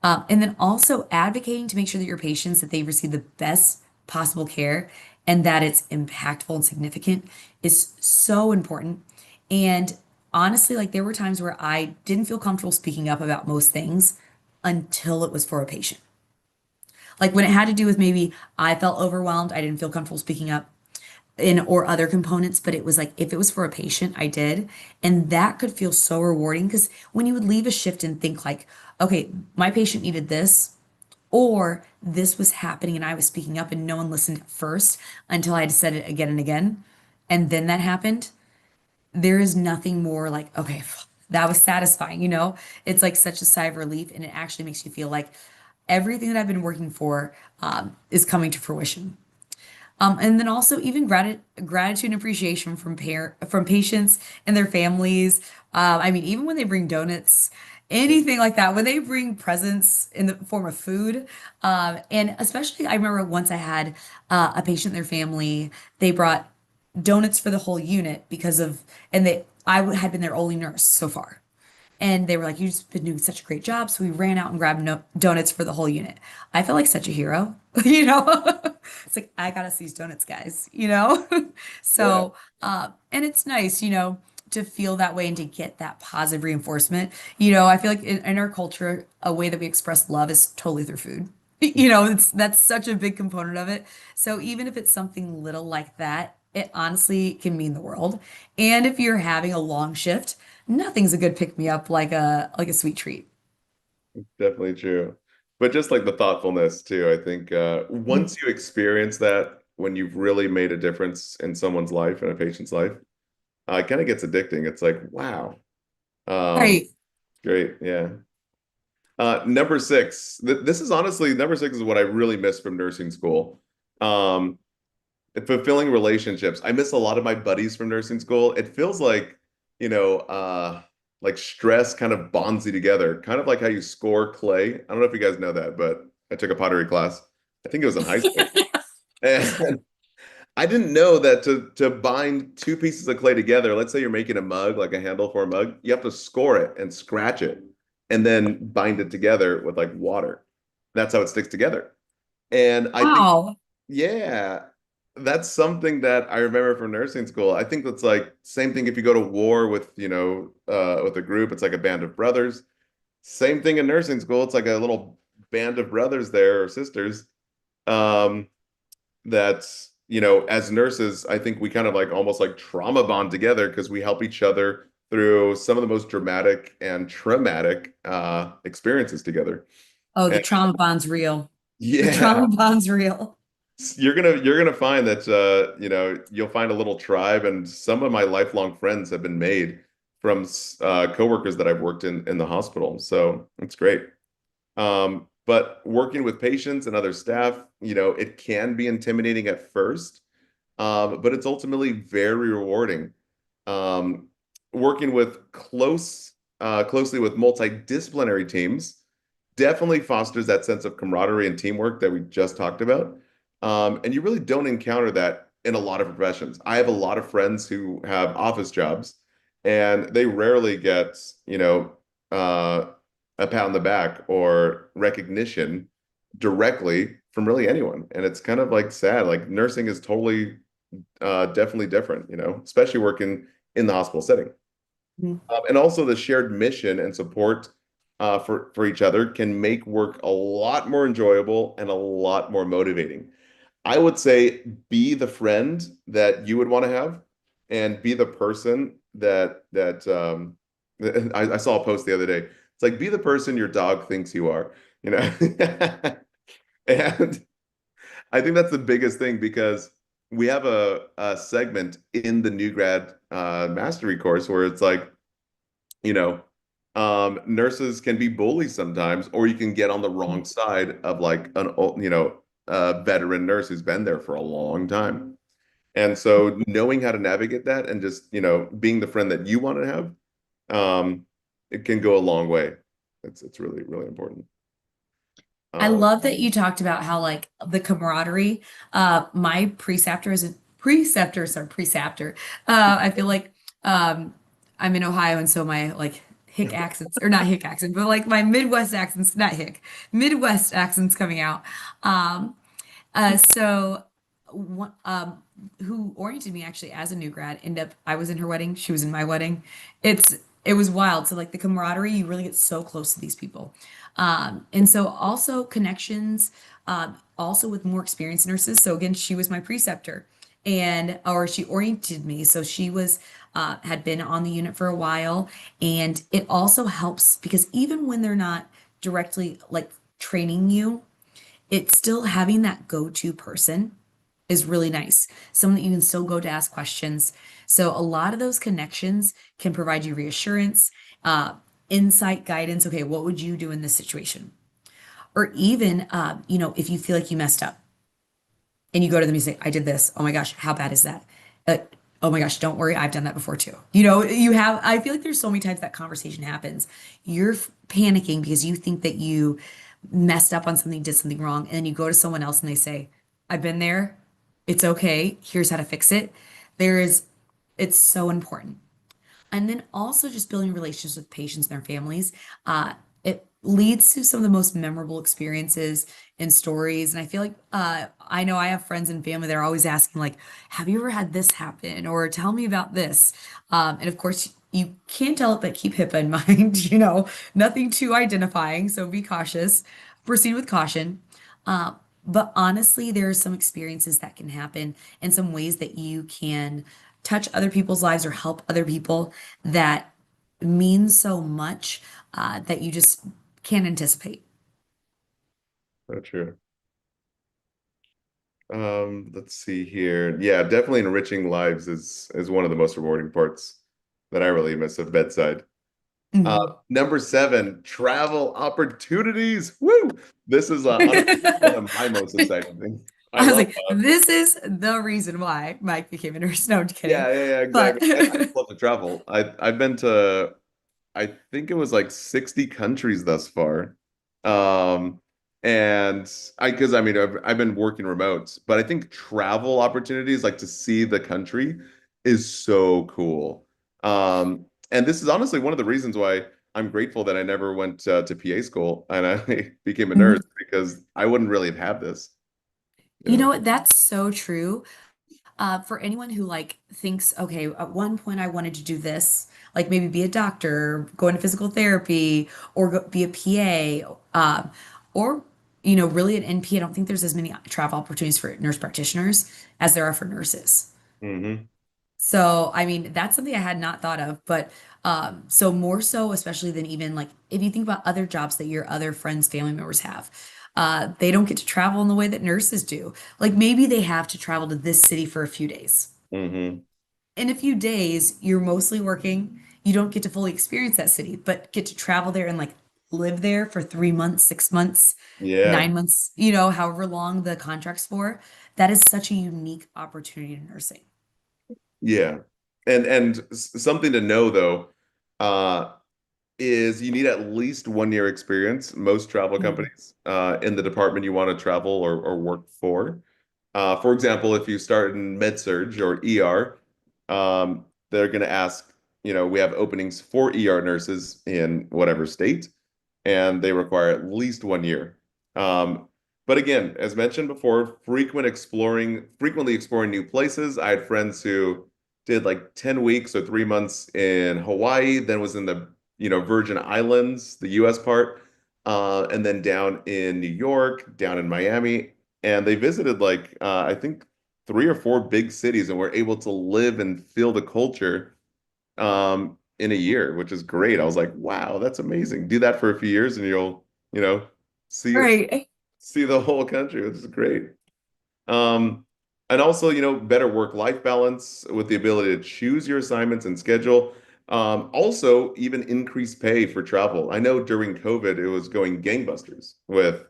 And then also advocating to make sure that your patients that they receive the best possible care and that it's impactful and significant is so important. And honestly, like there were times where I didn't feel comfortable speaking up about most things until it was for a patient. Like when it had to do with maybe I felt overwhelmed, I didn't feel comfortable speaking up in or other components, but it was like if it was for a patient, I did. And that could feel so rewarding because when you would leave a shift and think like, okay, my patient needed this, or this was happening and I was speaking up and no one listened at first until I had said it again and again. And then that happened. There is nothing more like, okay, that was satisfying, It's like such a sigh of relief and it actually makes you feel like everything that I've been working for is coming to fruition. And then also even gratitude and appreciation from patients and their families. I mean, even when they bring donuts, anything like that, when they bring presents in the form of food, and especially I remember once I had a patient and their family, they brought donuts for the whole unit because of, and they I had been their only nurse so far. And they were like, "You've been doing such a great job." So we ran out and grabbed no donuts for the whole unit. I felt like such a hero, you know? It's like, I got us these donuts, guys, you know? Yeah, So, and it's nice, to feel that way and to get that positive reinforcement. I feel like in our culture, a way that we express love is totally through food. That's such a big component of it. So even if it's something little like that, it honestly can mean the world. And if you're having a long shift, nothing's a good pick me up like a sweet treat. definitely true. But just like the thoughtfulness too, I think Mhm. once you experience that, when you've really made a difference in someone's life and a patient's life, it kind of gets addicting. It's like, wow. Um, Right. great. Yeah. Number six. This is honestly, number six is what I really miss from nursing school. Um, fulfilling relationships. I miss a lot of my buddies from nursing school. It feels like stress kind of bonds you together, kind of like how you score clay. I don't know if you guys know that, but I took a pottery class. I think it was in high school. And I didn't know that to bind two pieces of clay together, let's say you're making a mug, like a handle for a mug, you have to score it and scratch it and then bind it together with like water. That's how it sticks together. And I think, Wow. yeah, that's something that I remember from nursing school. I think that's like same thing if you go to war with, with a group, it's like a band of brothers. Same thing in nursing school. It's like a little band of brothers there or sisters. Um, that's, as nurses, I think we kind of like almost like trauma bond together because we help each other through some of the most dramatic and traumatic experiences together. Oh, the And trauma bond's real. The yeah, trauma bond's real. you're gonna find that you'll find a little tribe, and some of my lifelong friends have been made from coworkers that I've worked in the hospital. So it's great. But working with patients and other staff, it can be intimidating at first, but it's ultimately very rewarding. Um, working with closely with multidisciplinary teams definitely fosters that sense of camaraderie and teamwork that we just talked about. And you really don't encounter that in a lot of professions. I have a lot of friends who have office jobs, and they rarely get, uh, a pat on the back or recognition directly from really anyone. And it's kind of like sad. Like nursing is totally, definitely different, especially working in the hospital setting. Mhm. And also the shared mission and support for each other can make work a lot more enjoyable and a lot more motivating. I would say be the friend that you would want to have, and be the person that I saw a post the other day. It's like be the person your dog thinks you are, you know. And I think that's the biggest thing because we have a segment in the new grad mastery course where it's like you know, nurses can be bullies sometimes, or you can get on the wrong side of like a veteran nurse who's been there for a long time. And so knowing how to navigate that and just, being the friend that you want to have, it can go a long way. It's really, really important. I Um, love that you talked about how like the camaraderie. My preceptor is a preceptor, sorry, preceptor. I feel like I'm in Ohio, and so my like hick accents, or not hick accent, but like my Midwest accents, not hick, Midwest accents coming out. Um, so one, who oriented me actually as a new grad ended up, I was in her wedding, she was in my wedding. It was wild. So like the camaraderie, you really get so close to these people. And so also connections, also with more experienced nurses. So again, she was my preceptor and or she oriented me. So she was had been on the unit for a while. And it also helps because even when they're not directly like training you, it's still having that go-to person is really nice. Someone that you can still go to ask questions. So a lot of those connections can provide you reassurance, insight, guidance. Okay, what would you do in this situation? Or even, if you feel like you messed up and you go to them and say, I did this. Oh my gosh, how bad is that? Uh, oh my gosh, don't worry, I've done that before too. I feel like there's so many times that conversation happens. You're panicking because you think that you messed up on something, did something wrong, and then you go to someone else and they say, I've been there. It's okay. Here's how to fix it. There is, it's so important. And then also just building relationships with patients and their families. It leads to some of the most memorable experiences and stories. And I feel like I know I have friends and family that are always asking, like, have you ever had this happen? Or tell me about this. And of course, you can't tell it, but keep HIPAA in mind, nothing too identifying. So be cautious, proceed with caution. But honestly, there are some experiences that can happen and some ways that you can touch other people's lives or help other people that mean so much that you just can't anticipate. So true. Let's see here. Yeah, definitely enriching lives is one of the most rewarding parts that I really miss of bedside. Mhm. Number seven, travel opportunities. Woo! This is honestly one of my most exciting things. I I was love like, this is the reason why Mike became a nurse. No, I'm just kidding. yeah, But exactly. I just love to travel. I've been to I think it was like 60 countries thus far. Um, and because I mean, I've been working remote, but I think travel opportunities, like to see the country, is so cool. And this is honestly one of the reasons why I'm grateful that I never went to PA school and I became a nurse Mhm. because I wouldn't really have had this, you You know. know what? That's so true. For anyone who like thinks, okay, at one point I wanted to do this, like maybe be a doctor, go into physical therapy, or be a PA, or really an NP. I don't think there's as many travel opportunities for nurse practitioners as there are for nurses. Hmm. So, I mean, that's something I had not thought of, but so more so, especially than even like if you think about other jobs that your other friends, family members have, they don't get to travel in the way that nurses do. Like maybe they have to travel to this city for a few days. Hmm. In a few days, you're mostly working. You don't get to fully experience that city, but get to travel there and like live there for 3 months, 6 months, Yeah. 9 months, however long the contract's for. That is such a unique opportunity in nursing. Yeah. And something to know though, uh, is you need at least 1 year experience, most travel Mhm. companies, in the department you want to travel or work for. For example, if you start in med surg or ER, they're going to ask, we have openings for ER nurses in whatever state, and they require at least 1 year. But again, as mentioned before, frequently exploring new places. I had friends who did like 10 weeks or 3 months in Hawaii, then was in the, Virgin Islands, the US part, and then down in New York, down in Miami. And they visited like, I think 3 or 4 big cities and were able to live and feel the culture in a year, which is great. I was like, wow, that's amazing. Do that for a few years and you'll, you know, see Right. see the whole country, which is great. Um, and also, better work-life balance with the ability to choose your assignments and schedule. Also, even increased pay for travel. I know during COVID, it was going gangbusters with,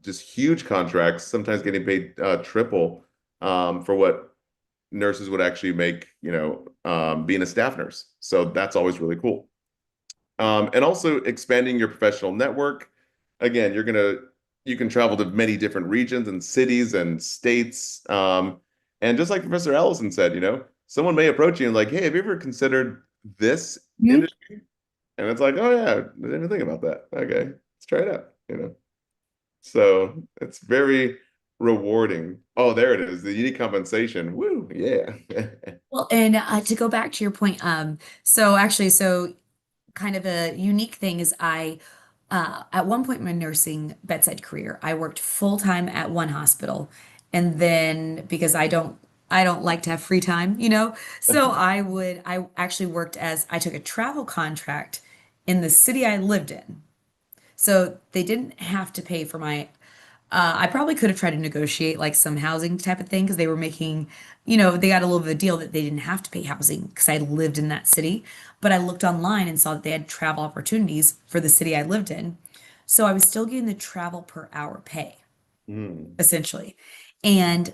just huge contracts, sometimes getting paid triple for what nurses would actually make, being a staff nurse. So that's always really cool. And also expanding your professional network. Again, you can travel to many different regions and cities and states. And just like Professor Allison said, someone may approach you and like, hey, have you ever considered this Mhm. industry? And it's like, oh yeah, I didn't even think about that. Okay, let's try it out. So it's very rewarding. Oh, there it is, the unique compensation. Woo, yeah. Well, and to go back to your point, so kind of a unique thing is at one point in my nursing bedside career, I worked full time at one hospital, and then because I don't like to have free time, so I actually worked as I took a travel contract in the city I lived in. So they didn't have to pay for my I probably could have tried to negotiate like some housing type of thing because they were making, they got a little bit of a deal that they didn't have to pay housing because I lived in that city. But I looked online and saw that they had travel opportunities for the city I lived in. So I was still getting the travel per hour pay Hmm. essentially. And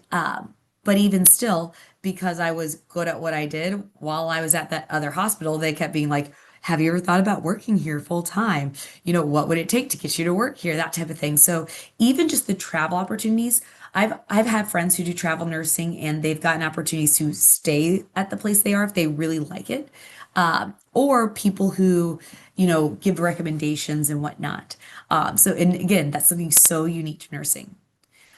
but even still, because I was good at what I did while I was at that other hospital, they kept being like, have you ever thought about working here full time? What would it take to get you to work here? That type of thing. So even just the travel opportunities, I've had friends who do travel nursing and they've gotten opportunities to stay at the place they are if they really like it. Or people who, give recommendations and whatnot. So, and again, that's something so unique to nursing.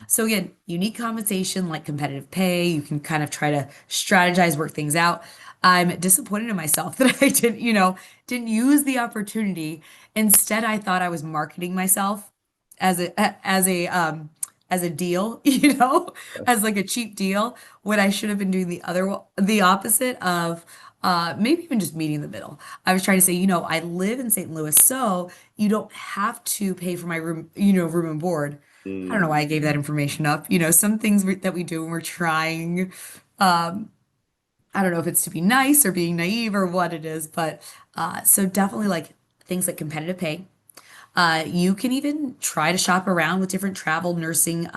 So again, unique compensation like competitive pay, you can kind of try to strategize, work things out. I'm disappointed in myself that I didn't use the opportunity. Instead, I thought I was marketing myself as a deal, as like a cheap deal, when I should have been doing the opposite of maybe even just meeting in the middle. I was trying to say, I live in St. Louis, so you don't have to pay for my room, room and board. I don't know Mm, why I gave that information up. Some things that we do when we're trying, I don't know if it's to be nice or being naive or what it is, but so definitely like things like competitive pay. You can even try to shop around with different travel nursing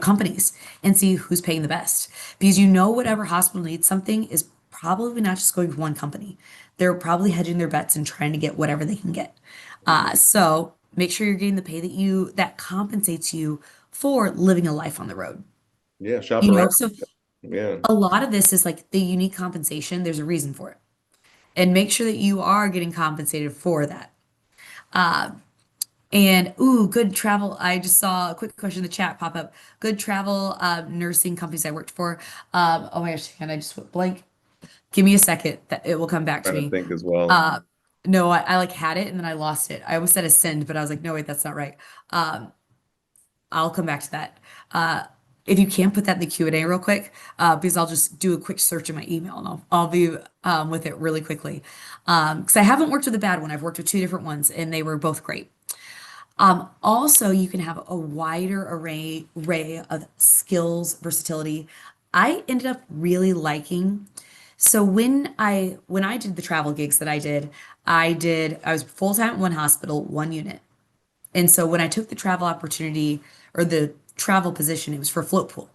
companies and see who's paying the best. Because whatever hospital needs something is probably not just going with one company. They're probably hedging their bets and trying to get whatever they can get. So make sure you're getting the pay that compensates you for living a life on the road. yeah, shop around. So Yeah. a lot of this is like the unique compensation. There's a reason for it. And make sure that you are getting compensated for that. And ooh, good travel. I just saw a quick question in the chat pop up. Good travel nursing companies I worked for. Oh my gosh, and I just went blank. Give me a second. That it will come back to Trying to me. think as well. Uh, no, I like had it and then I lost it. I almost said ascend, but I was like, no, wait, that's not right. I'll come back to that. If you can put that in the Q&A real quick, because I'll just do a quick search in my email and I'll be with it really quickly. Because I haven't worked with a bad one. I've worked with two different ones and they were both great. Also, you can have a wider array of skills, versatility. I ended up really liking. So when I did the travel gigs that I was full time at one hospital, one unit. And so when I took the travel opportunity or the travel position, it was for float pool.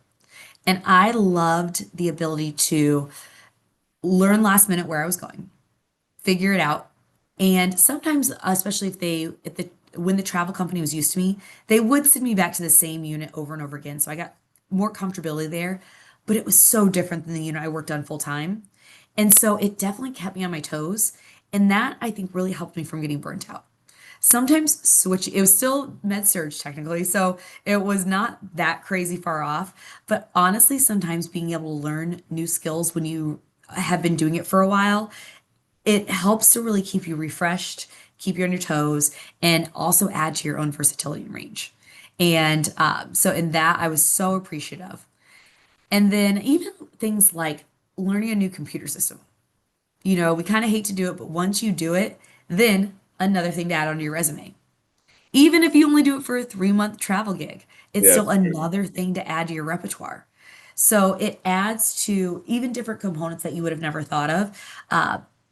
And I loved the ability to learn last minute where I was going, figure it out. And sometimes, especially if the when the travel company was used to me, they would send me back to the same unit over and over again. So I got more comfortability there, but it was so different than the unit I worked on full time. And so it definitely kept me on my toes. And that I think really helped me from getting burnt out. Sometimes it was still med surge technically, so it was not that crazy far off. But honestly, sometimes being able to learn new skills when you have been doing it for a while, it helps to really keep you refreshed, keep you on your toes, and also add to your own versatility and range. And so in that, I was so appreciative. And then even things like learning a new computer system. We kind of hate to do it, but once you do it, then another thing to add onto your resume. Even if you only do it for a 3-month travel gig, it's Yeah, still it's true. another thing to add to your repertoire. So it adds to even different components that you would have never thought of.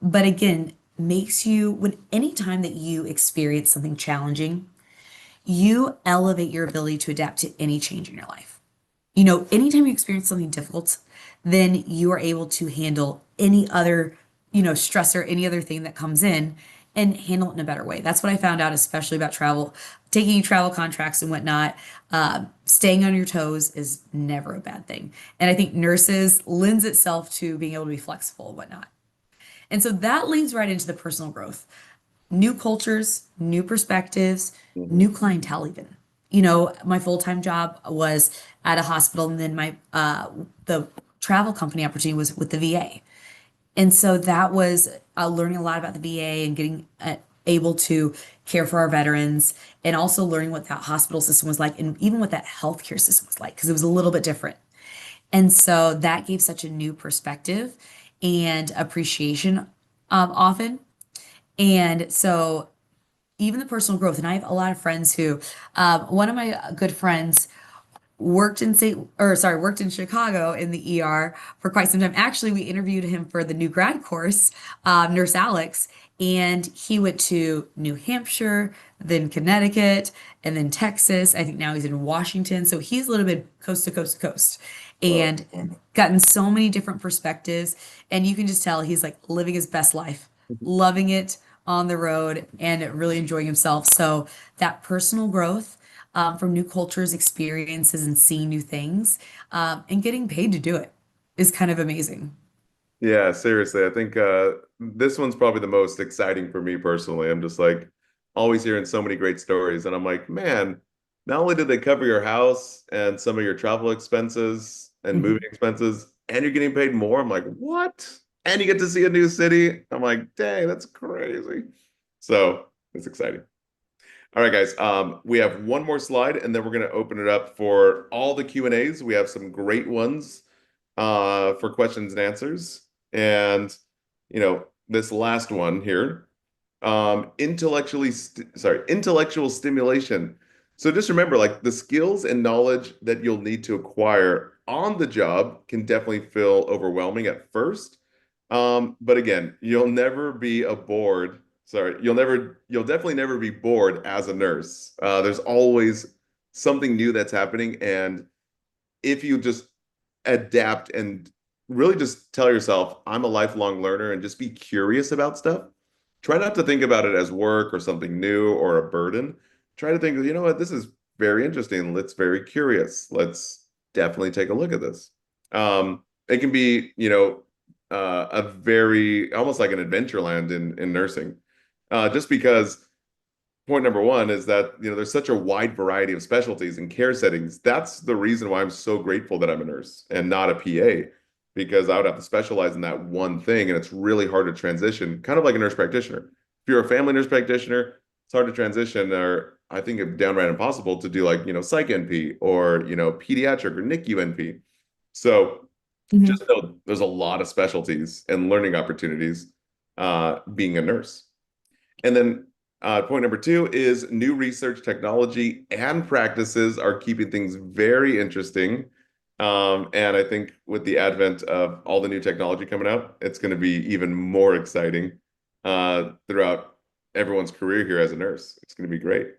But again, makes you, when anytime that you experience something challenging, you elevate your ability to adapt to any change in your life. Anytime you experience something difficult, then you are able to handle any other, stressor, any other thing that comes in and handle it in a better way. That's what I found out, especially about travel, taking travel contracts and whatnot. Staying on your toes is never a bad thing. And I think nurses lends itself to being able to be flexible and whatnot. And so that leads right into the personal growth, new cultures, new perspectives, Hmm. new clientele even. My full-time job was at a hospital and then my the travel company opportunity was with the VA. And so that was learning a lot about the VA and getting able to care for our veterans and also learning what that hospital system was like and even what that healthcare system was like because it was a little bit different. And so that gave such a new perspective and appreciation often. And so even the personal growth, and I have a lot of friends who, one of my good friends worked in Chicago in the ER for quite some time. Actually, we interviewed him for the new grad course, Nurse Alex, and he went to New Hampshire, then Connecticut, and then Texas. I think now he's in Washington. So he's a little bit coast to coast to coast Well, and gotten so many different perspectives. And you can just tell he's like living his best life, loving it on the road and really enjoying himself. So that personal growth from new cultures, experiences, and seeing new things, and getting paid to do it is kind of amazing. Yeah, seriously, I think this one's probably the most exciting for me personally. I'm just like always hearing so many great stories, and I'm like, man, not only did they cover your house and some of your travel expenses and moving Mhm. expenses, and you're getting paid more. I'm like, what? And you get to see a new city. I'm like, dang, that's crazy. So it's exciting. All right, guys. We have one more slide, and then we're going to open it up for all the Q&As. We have some great ones for questions and answers. And, this last one here, intellectual stimulation. So just remember, like the skills and knowledge that you'll need to acquire on the job can definitely feel overwhelming at first. But again, you'll never be a bored. Sorry, you'll definitely never be bored as a nurse. There's always something new that's happening, and if you just adapt and really just tell yourself, I'm a lifelong learner and just be curious about stuff. Try not to think about it as work or something new or a burden. Try to think, you know what, this is very interesting. Let's very curious. Let's definitely take a look at this. It can be, a very almost like an adventure land in nursing. Just because point number one is that there's such a wide variety of specialties and care settings. That's the reason why I'm so grateful that I'm a nurse and not a PA, because I would have to specialize in that one thing, and it's really hard to transition, kind of like a nurse practitioner. If you're a family nurse practitioner, it's hard to transition, or I think it's downright impossible to do like psych NP or pediatric or NICU NP. So Mhm. just know there's a lot of specialties and learning opportunities being a nurse. And then point number two is new research, technology, and practices are keeping things very interesting. And I think with the advent of all the new technology coming out, it's going to be even more exciting throughout everyone's career here as a nurse. It's going to be great.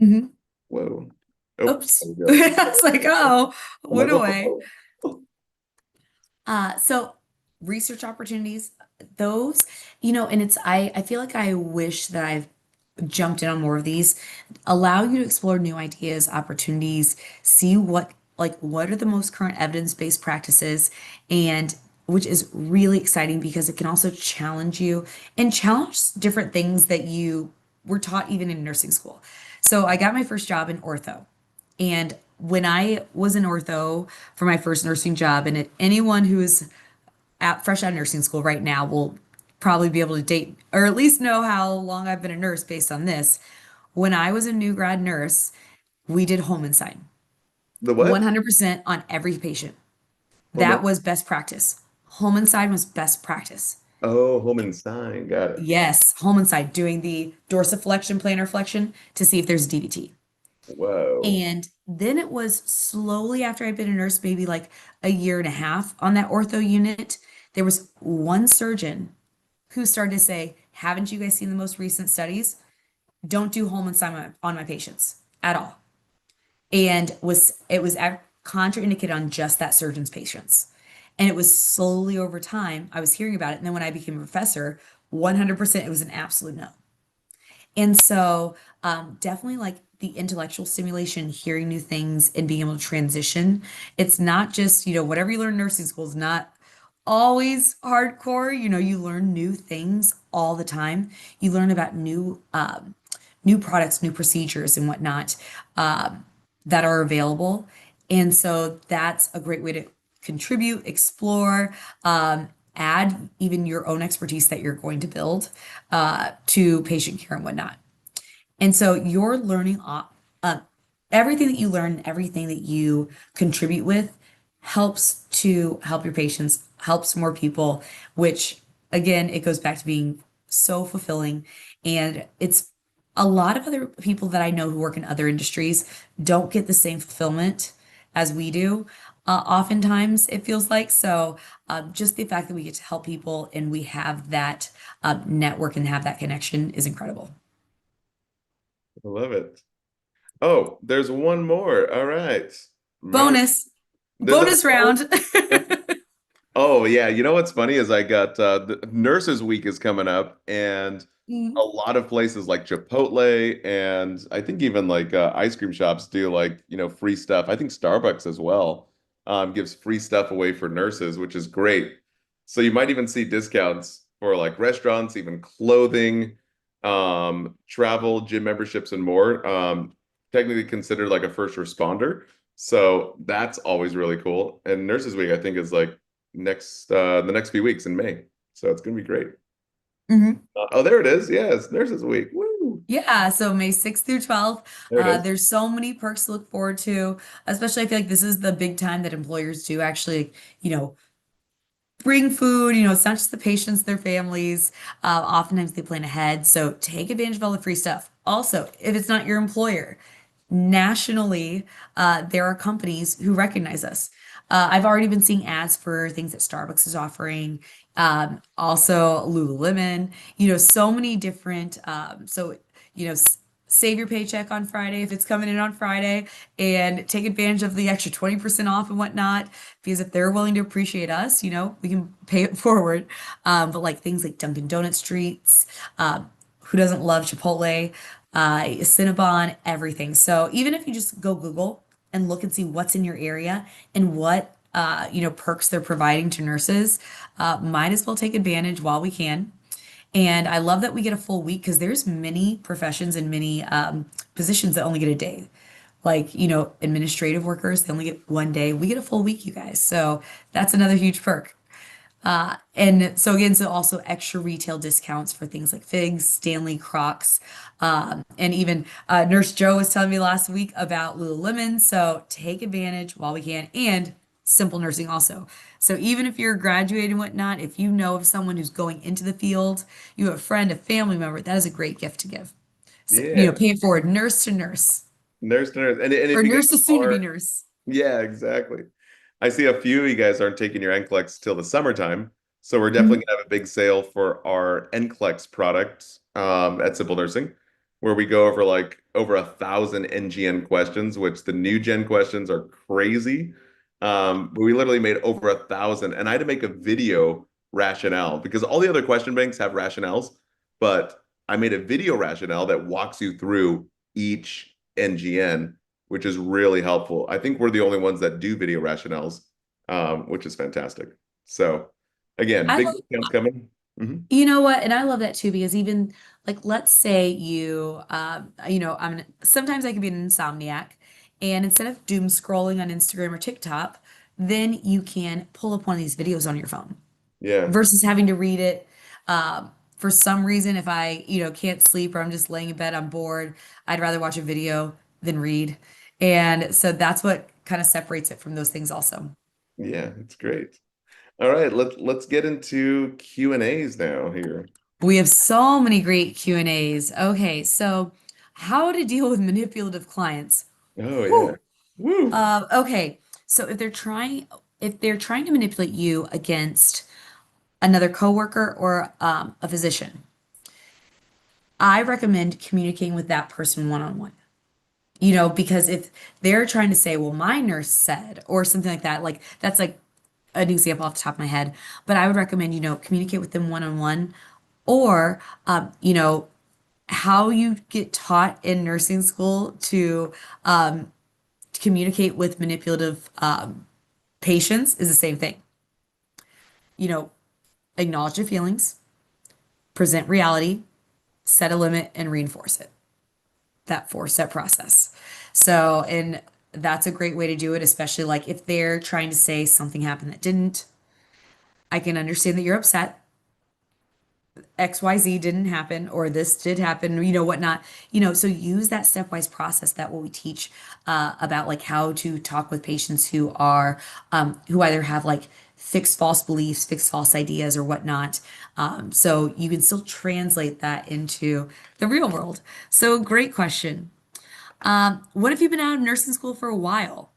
Mhm. Whoa. Oh, Oops. there we go. I was like, oh, I'm like, went away. oh, oh. So research opportunities, those, and I feel like I wish that I've jumped in on more of these, allow you to explore new ideas, opportunities, see what are the most current evidence-based practices, and which is really exciting because it can also challenge you and challenge different things that you were taught even in nursing school. So I got my first job in ortho. And when I was in ortho for my first nursing job, and anyone who is fresh out of nursing school right now will probably be able to date or at least know how long I've been a nurse based on this. When I was a new grad nurse, we did home inside The what? 100% on every patient. Home That in, was best practice. Home inside was best practice. oh, home and sign. Got it. Yes, home inside doing the dorsiflexion, plantar flexion to see if there's DVT. Whoa. And then it was slowly after I'd been a nurse, maybe like a year and a half on that ortho unit, there was one surgeon who started to say, haven't you guys seen the most recent studies? Don't do home inside on my patients at all. And it was contraindicated on just that surgeon's patients. And it was slowly over time, I was hearing about it. And then when I became a professor, 100% it was an absolute no. And so, definitely like the intellectual stimulation, hearing new things and being able to transition. It's not just, whatever you learn in nursing school is not always hardcore. You learn new things all the time. You learn about new products, new procedures, and whatnot that are available. And so that's a great way to contribute, explore, add even your own expertise that you're going to build to patient care and whatnot. And so you're learning uh, everything that you learn, everything that you contribute with helps to help your patients, helps more people, which again, it goes back to being so fulfilling. And it's a lot of other people that I know who work in other industries don't get the same fulfillment as we do. Oftentimes, it feels like so. Just the fact that we get to help people and we have that network and have that connection is incredible. I love it. Oh, there's one more. All right. My Bonus, there's a bonus round. Oh yeah, you know what's funny is I got the Nurses Week is coming up, and a lot of places like Chipotle and I think even like ice cream shops do like, free stuff. I think Starbucks as well gives free stuff away for nurses, which is great. So you might even see discounts for like restaurants, even clothing, travel, gym memberships, and more. Technically considered like a first responder. So that's always really cool. And Nurses Week, I think, is like the next few weeks in May. So it's gonna be great. Mhm. Oh, there it is. Yes, Nurses Week. Woo! Yeah, so May 6th through 12th. There it is. There's so many perks to look forward to, especially I feel like this is the big time that employers do actually, you know, bring food. It's not just the patients, their families. Oftentimes they plan ahead. So take advantage of all the free stuff. Also, if it's not your employer, nationally, there are companies who recognize us. I've already been seeing ads for things that Starbucks is offering, also Lululemon, so many different. You know, s- save your paycheck on Friday if it's coming in on Friday and take advantage of the extra 20% off and whatnot. Because if they're willing to appreciate us, we can pay it forward. But like things like Dunkin' Donuts treats, who doesn't love Chipotle, Cinnabon, everything. So even if you just go Google and look and see what's in your area and what perks they're providing to nurses, might as well take advantage while we can. And I love that we get a full week because there's many professions and many positions that only get a day. Like, administrative workers, they only get 1 day. We get a full week, you guys. So that's another huge perk. And so again, so also extra retail discounts for things like Figs, Stanley, Crocs, and even Nurse Joe was telling me last week about Lululemon. So take advantage while we can, and simple nursing also. So even if you're graduating and whatnot, if you know of someone who's going into the field, you have a friend, a family member, that is a great gift to give. So, Yeah, pay it forward, nurse to nurse, nurse to nurse. And or if you guys nurse to soon to be are, nurse. yeah, exactly. I see a few of you guys aren't taking your NCLEX till the summertime, so we're definitely Mhm. gonna have a big sale for our NCLEX product at Simple Nursing, where we go over like over 1,000 NGN questions, which the new gen questions are crazy. But we literally made over 1,000, and I had to make a video rationale because all the other question banks have rationales, but I made a video rationale that walks you through each NGN, which is really helpful. I think we're the only ones that do video rationales, which is fantastic. So again, I big love discounts coming. Mhm. You know what? And I love that too because even like let's say sometimes I can be an insomniac, and instead of doom scrolling on Instagram or TikTok, then you can pull up one of these videos on your phone Yeah, versus having to read it. For some reason, if I, can't sleep or I'm just laying in bed, I'm bored, I'd rather watch a video than read. And so that's what kind of separates it from those things also. yeah, it's great. All right, let's get into Q&As now here. We have so many great Q&As. Okay, so how to deal with manipulative clients. Oh yeah. Whew. Woo. Okay, so if they're trying to manipulate you against another coworker or a physician, I recommend communicating with that person one on one. Because if they're trying to say, well, my nurse said, or something like that, like that's like an example off the top of my head, but I would recommend, communicate with them one on one, or, how you get taught in nursing school to communicate with manipulative patients is the same thing. You know, acknowledge your feelings, present reality, set a limit, and reinforce it. That four-step process. So, and that's a great way to do it, especially like if they're trying to say something happened that didn't. I can understand that you're upset. XYZ didn't happen, or this did happen, whatnot. So use that stepwise process that what we teach about like how to talk with patients who either have like fixed false beliefs, fixed false ideas, or whatnot. So you can still translate that into the real world. So great question. What if you've been out of nursing school for a while?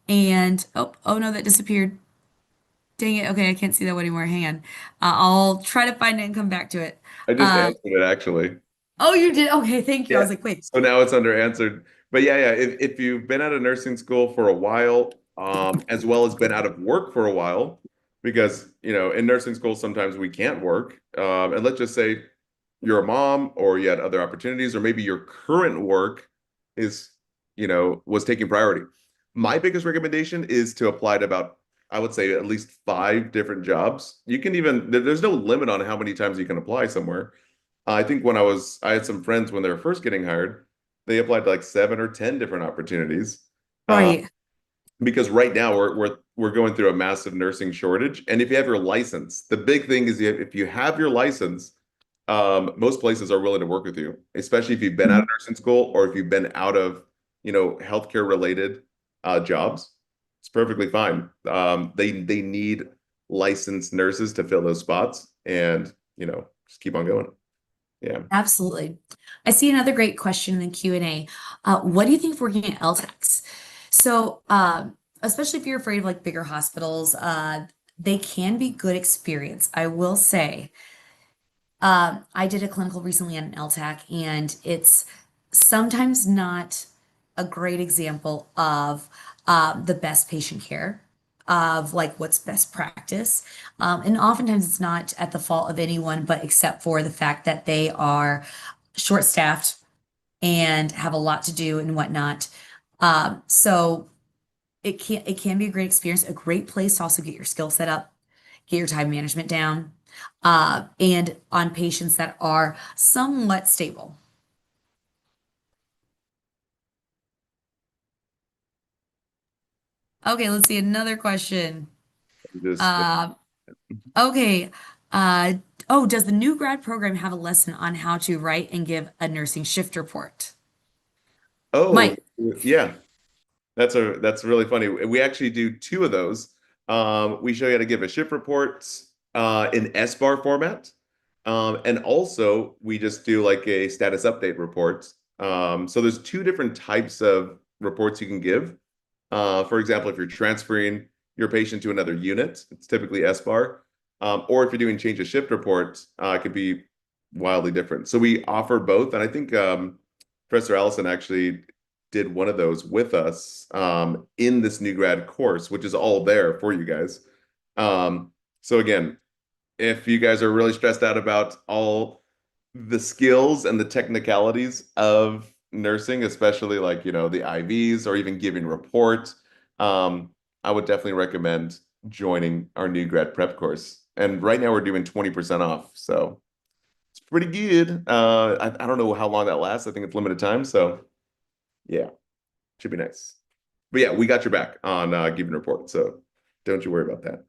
And oh no, that disappeared. Dang it. Okay, I can't see that one anymore. Hang on. I'll try to find it and come back to it. I just Uh, answered it actually. oh, you did? Okay, thank you. I Yeah. was like, wait. So now it's under answered. But yeah, yeah. If you've been out of nursing school for a while, as well as been out of work for a while, because in nursing school sometimes we can't work. And let's just say you're a mom or you had other opportunities, or maybe your current work is, was taking priority. My biggest recommendation is to apply to about, I would say, at least 5 different jobs. You can even, there's no limit on how many times you can apply somewhere. I think I had some friends when they were first getting hired, they applied to like 7 or 10 different opportunities. Uh, Right. because right now we're going through a massive nursing shortage. And if you have your license, the big thing is if you have your license, most places are willing to work with you, especially if you've been out of Mhm. nursing school or if you've been out of, healthcare related jobs. It's perfectly fine. They need licensed nurses to fill those spots, and just keep on going. Yeah. Absolutely. I see another great question in the Q&A. What do you think of working at LTACs? So, especially if you're afraid of like bigger hospitals, they can be good experience. I will say, I did a clinical recently at an LTAC, and it's sometimes not a great example of the best patient care, of like what's best practice. And oftentimes it's not at the fault of anyone, but except for the fact that they are short-staffed and have a lot to do and whatnot. So it can be a great experience, a great place to also get your skill set up, get your time management down, and on patients that are somewhat stable. Okay, let's see another question. Just Uh, okay. Uh, oh, does the new grad program have a lesson on how to write and give a nursing shift report? oh, Mike, yeah. That's really funny. We actually do 2 of those. We show you how to give a shift report in SBAR format. And also we just do like a status update report. So there's 2 different types of reports you can give. For example, if you're transferring your patient to another unit, it's typically SBAR. Or if you're doing change of shift reports, it could be wildly different. So we offer both. And I think Professor Allison actually did one of those with us in this new grad course, which is all there for you guys. So again, if you guys are really stressed out about all the skills and the technicalities of nursing, especially like, the IVs or even giving reports, um, I would definitely recommend joining our new grad prep course. And right now we're doing 20% off. So it's pretty good. I don't know how long that lasts. I think it's limited time. So yeah, should be nice. But yeah, we got your back on giving report. So don't you worry about that.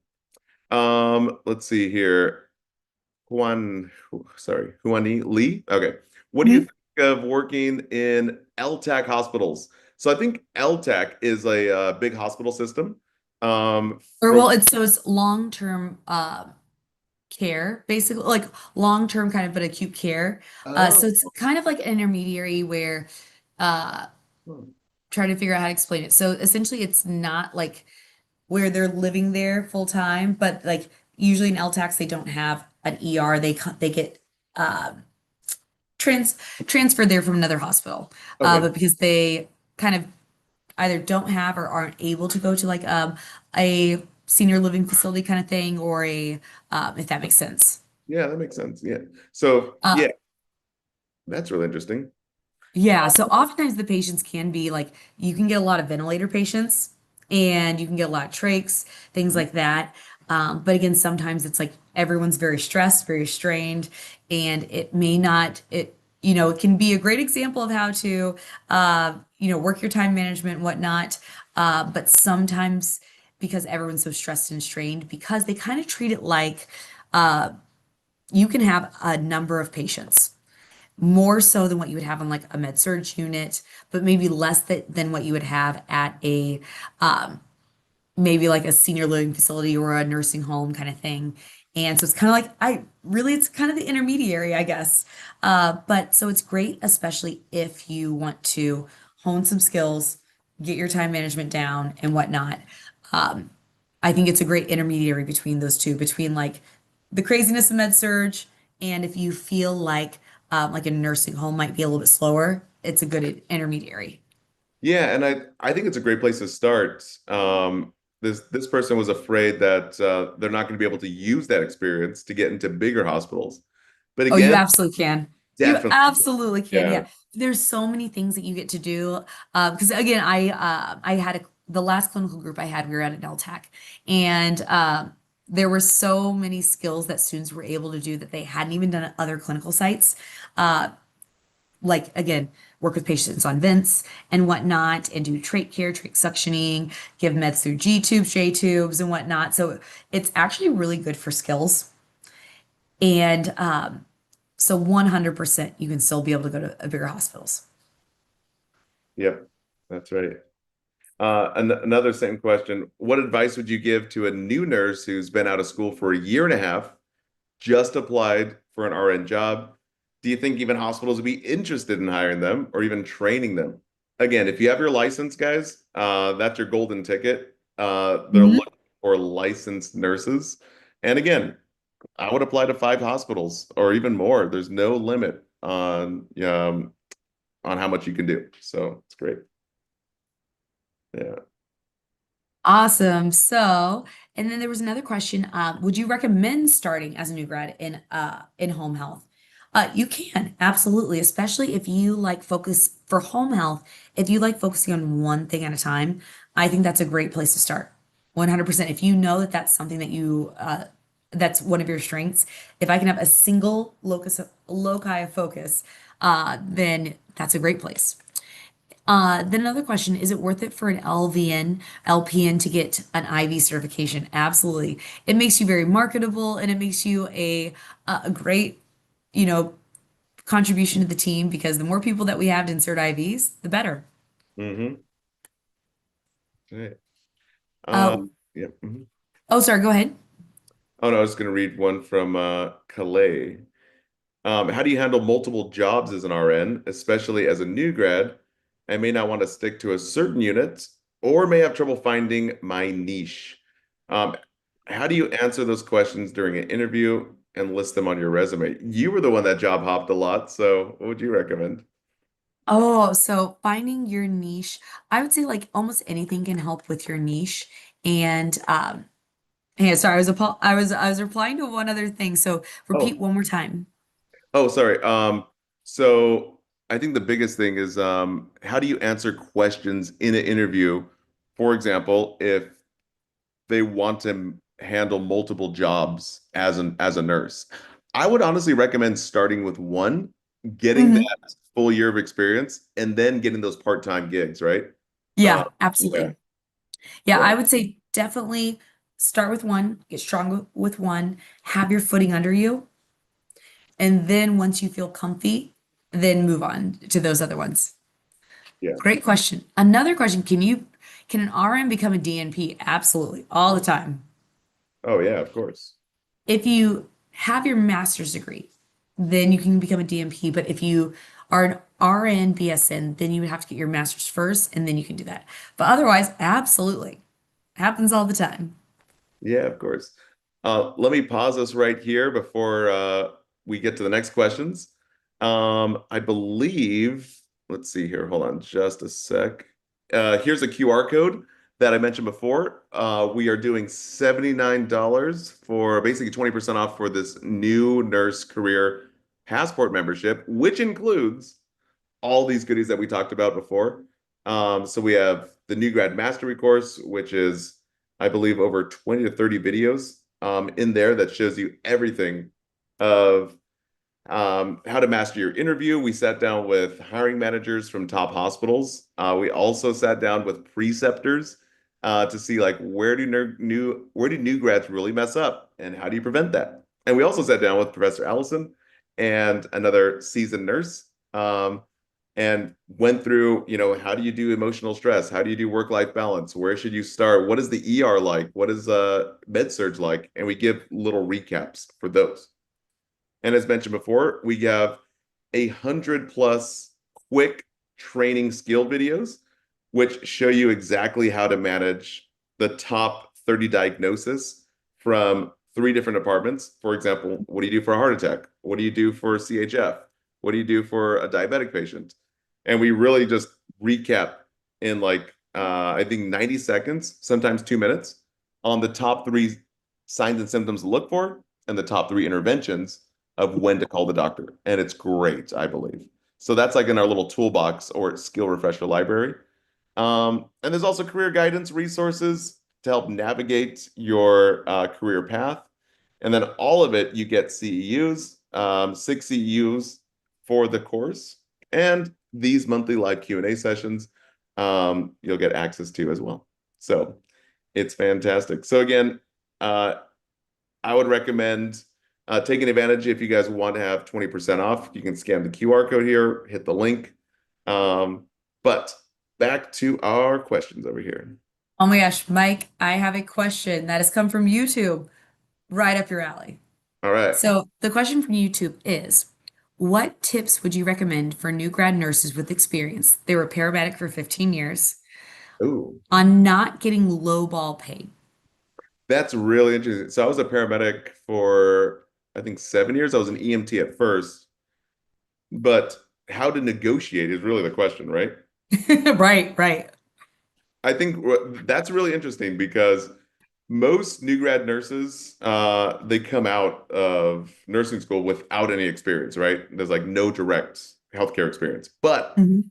Let's see here. Juani Lee. Okay. What do you mhm. think of working in LTAC hospitals? So I think LTAC is a big hospital system. Or For well, it's long-term care, basically, like long-term kind of but acute care. Oh, So it's kind of like an intermediary where uh trying to figure out how to explain it. So essentially it's not like where they're living there full time, but like usually in LTACs they don't have an ER. They get um trans transferred there from another hospital. okay. But because they kind of either don't have or aren't able to go to like a senior living facility kind of thing, or a if that makes sense. Yeah, that makes sense. Yeah. So Uh, yeah, that's really interesting. Yeah, so oftentimes the patients can be like you can get a lot of ventilator patients and you can get a lot of trachs, things like that. But again, sometimes it's like everyone's very stressed, very strained, and it may not, it can be a great example of how to, work your time management and whatnot. But sometimes because everyone's so stressed and strained, because they kind of treat it like you can have a number of patients more so than what you would have on like a med surge unit, but maybe less than what you would have at a maybe like a senior living facility or a nursing home kind of thing. And so it's kind of like it's kind of the intermediary, I guess. But so it's great, especially if you want to hone some skills, get your time management down and whatnot. Um, I think it's a great intermediary between those two, between like the craziness of med surge, and if you feel like a nursing home might be a little bit slower, it's a good intermediary. Yeah, and I think it's a great place to start. This person was afraid that they're not going to be able to use that experience to get into bigger hospitals. But Oh, you again, absolutely can. You definitely, absolutely can. yeah. Yeah. There's so many things that you get to do. Because again, I had the last clinical group I had, we were at Tech, and there were so many skills that students were able to do that they hadn't even done at other clinical sites. Uh, like again, work with patients on vents and whatnot, and do trach care, trach suctioning, give meds through G tubes, J tubes, and whatnot. So it's actually really good for skills. And so 100% you can still be able to go to bigger hospitals. Yep, that's right. Another same question. What advice would you give to a new nurse who's been out of school for a year and a half, just applied for an RN job? Do you think even hospitals would be interested in hiring them or even training them? Again, if you have your license, guys, that's your golden ticket. They're Mhm. looking for licensed nurses. And again, I would apply to 5 hospitals or even more. There's no limit on how much you can do. So it's great. Yeah. Awesome. So, and then there was another question. Would you recommend starting as a new grad in home health? You can absolutely, especially if you like focus for home health. If you like focusing on one thing at a time, I think that's a great place to start. 100%. If you know that that's something that that's one of your strengths. If I can have a single loci of focus, then that's a great place. Then another question, is it worth it for an LPN to get an IV certification? Absolutely. It makes you very marketable and it makes you a great, you know, contribution to the team because the more people that we have to insert IVs, the better. Hmm. Right. Uh, Uh, yeah. Mhm. oh, sorry, go ahead. Oh no, I was going to read one from Calais. How do you handle multiple jobs as an RN, especially as a new grad? I may not want to stick to a certain unit or may have trouble finding my niche. Um, how do you answer those questions during an interview and list them on your resume? You were the one that job hopped a lot, so what would you recommend? Oh, so finding your niche, I would say like almost anything can help with your niche. And yeah, sorry, I was replying to one other thing. So repeat Oh, one more time. oh, sorry. So I think the biggest thing is how do you answer questions in an interview? For example, if they want to handle multiple jobs as a nurse. I would honestly recommend starting with one, getting Mhm. that full year of experience, and then getting those part-time gigs, right? Uh, Yeah, yeah, absolutely. Yeah, yeah, I would say definitely start with one, get strong with one, have your footing under you, and then once you feel comfy, then move on to those other ones. yeah. Great question. Another question, can an RN become a DNP? Absolutely, all the time. Oh yeah, of course. If you have your master's degree, then you can become a DNP, but if you are an RN BSN, then you would have to get your master's first and then you can do that. But otherwise, absolutely. Happens all the time. Yeah, of course. Let me pause us right here before we get to the next questions. I believe, let's see here. Hold on just a sec. Here's a QR code that I mentioned before. We are doing $79 for basically 20% off for this new nurse career passport membership, which includes all these goodies that we talked about before. So we have the new grad mastery course, which is, I believe, over 20 to 30 videos in there that shows you everything of how to master your interview. We sat down with hiring managers from top hospitals. We also sat down with preceptors to see like where do new grads really mess up and how do you prevent that? And we also sat down with Professor Allison and another seasoned nurse and went through, how do you do emotional stress? How do you do work-life balance? Where should you start? What is the ER like? What is med surge like? And we give little recaps for those. And as mentioned before, we have 100+ quick training skill videos, which show you exactly how to manage the top 30 diagnoses from 3 different departments. For example, what do you do for a heart attack? What do you do for CHF? What do you do for a diabetic patient? And we really just recap in like, I think 90 seconds, sometimes 2 minutes, on the top 3 signs and symptoms to look for and the top 3 interventions of when to call the doctor. And it's great, I believe. So that's like in our little toolbox or skill refresher library. And there's also career guidance resources to help navigate your career path. And then all of it, you get CEUs, 6 CEUs for the course, and these monthly live Q&A sessions you'll get access to as well. So it's fantastic. So again, uh, I would recommend taking advantage if you guys want to have 20% off. You can scan the QR code here, hit the link. But back to our questions over here. Oh my gosh, Mike, I have a question that has come from YouTube, right up your alley. All right. So the question from YouTube is, what tips would you recommend for new grad nurses with experience? They were paramedic for 15 years Ooh, on not getting lowball paid. that's really interesting. So I was a paramedic for, I think, 7 years. I was an EMT at first, but how to negotiate is really the question, right? Right, right. I think that's really interesting because most new grad nurses, they come out of nursing school without any experience, right? There's like no direct healthcare experience. But Mhm.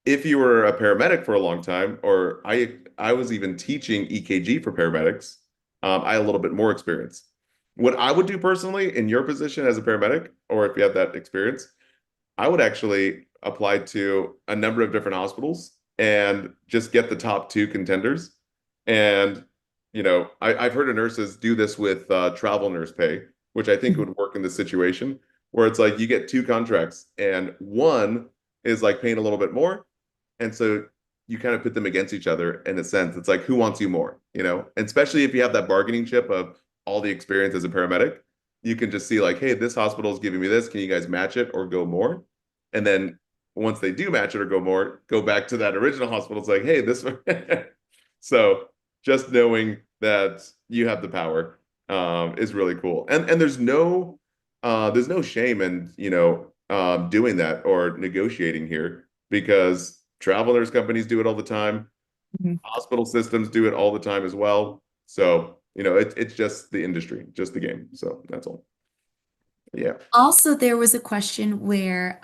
if you were a paramedic for a long time, or I was even teaching EKG for paramedics, I had a little bit more experience. What I would do personally in your position as a paramedic, or if you have that experience, I would actually apply to a number of different hospitals and just get the top two contenders. And, I've heard of nurses do this with travel nurse pay, which I think would work in this situation where it's like you get two contracts and one is like paying a little bit more. And so you kind of put them against each other in a sense. It's like, who wants you more, And especially if you have that bargaining chip of all the experience as a paramedic, you can just see like, hey, this hospital is giving me this. Can you guys match it or go more? And then once they do match it or go more, go back to that original hospital. It's like, hey, this. So just knowing that you have the power is really cool. And there's no shame in doing that or negotiating here because travel nurse companies do it all the time. Mhm. Hospital systems do it all the time as well. So it's just the industry, just the game. So that's all. Yeah. Also, there was a question where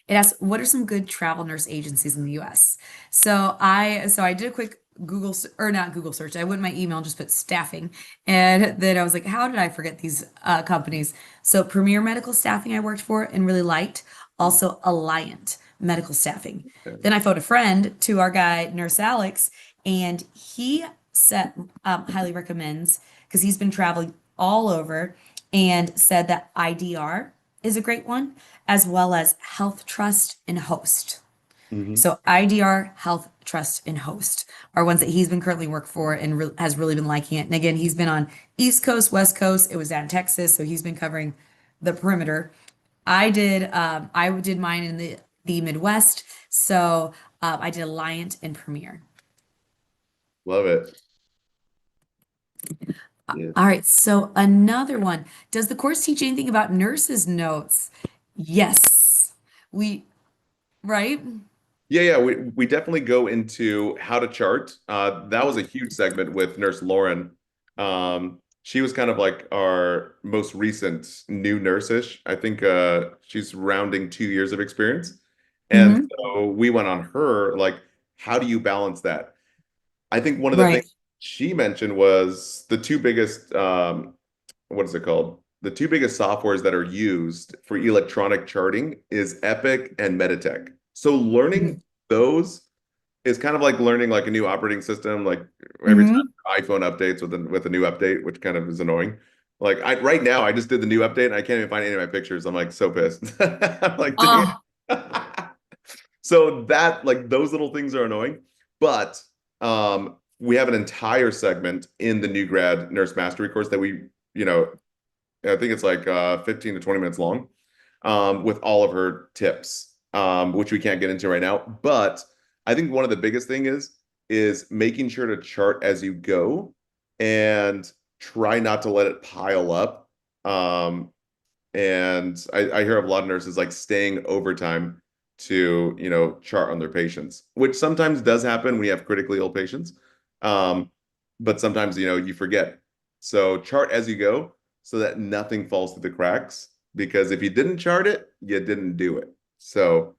it asked, "What are some good travel nurse agencies in the U.S.?" So I did a quick or not Google search. I went in my email and just put staffing, and then I was like, "How did I forget these companies?" So Premier Medical Staffing I worked for and really liked. Also Alliant Medical Staffing. Then I phoned a friend to our guy Nurse Alex, and he said highly recommends because he's been traveling all over and said that IDR is a great one, as well as Health Trust and Host. Mhm. So IDR, Health Trust, and Host are ones that he's been currently work for and has really been liking it. And again, he's been on East Coast, West Coast. It was down in Texas, so he's been covering the perimeter. I did mine in the Midwest, so I did Alliant and Premier. Love it. Yeah. All right, so another one. Does the course teach anything about nurses' notes? Yes. We, right? Yeah, we definitely go into how to chart. That was a huge segment with Nurse Lauren. She was kind of like our most recent new nurse-ish. I think she's rounding 2 years of experience. And Hmm. so we went on her, like, how do you balance that? I think one of the things Right. she mentioned was the two biggest, what is it called? The two biggest softwares that are used for electronic charting is Epic and Meditech. So learning those is kind of like learning like a new operating system. Like every time Hmm. iPhone updates with a new update, which kind of is annoying. Like I right now, I just did the new update and I can't even find any of my pictures. I'm like so pissed. I'm like, dang Oh, it. So that like those little things are annoying, but we have an entire segment in the new grad nurse mastery course that you know, I think it's like 15 to 20 minutes long, with all of her tips, which we can't get into right now. But I think one of the biggest thing is making sure to chart as you go and try not to let it pile up. And I hear of a lot of nurses like staying overtime to, chart on their patients, which sometimes does happen when you have critically ill patients. Um, but sometimes, you forget. So chart as you go so that nothing falls through the cracks. because if you didn't chart it, you didn't do it. So,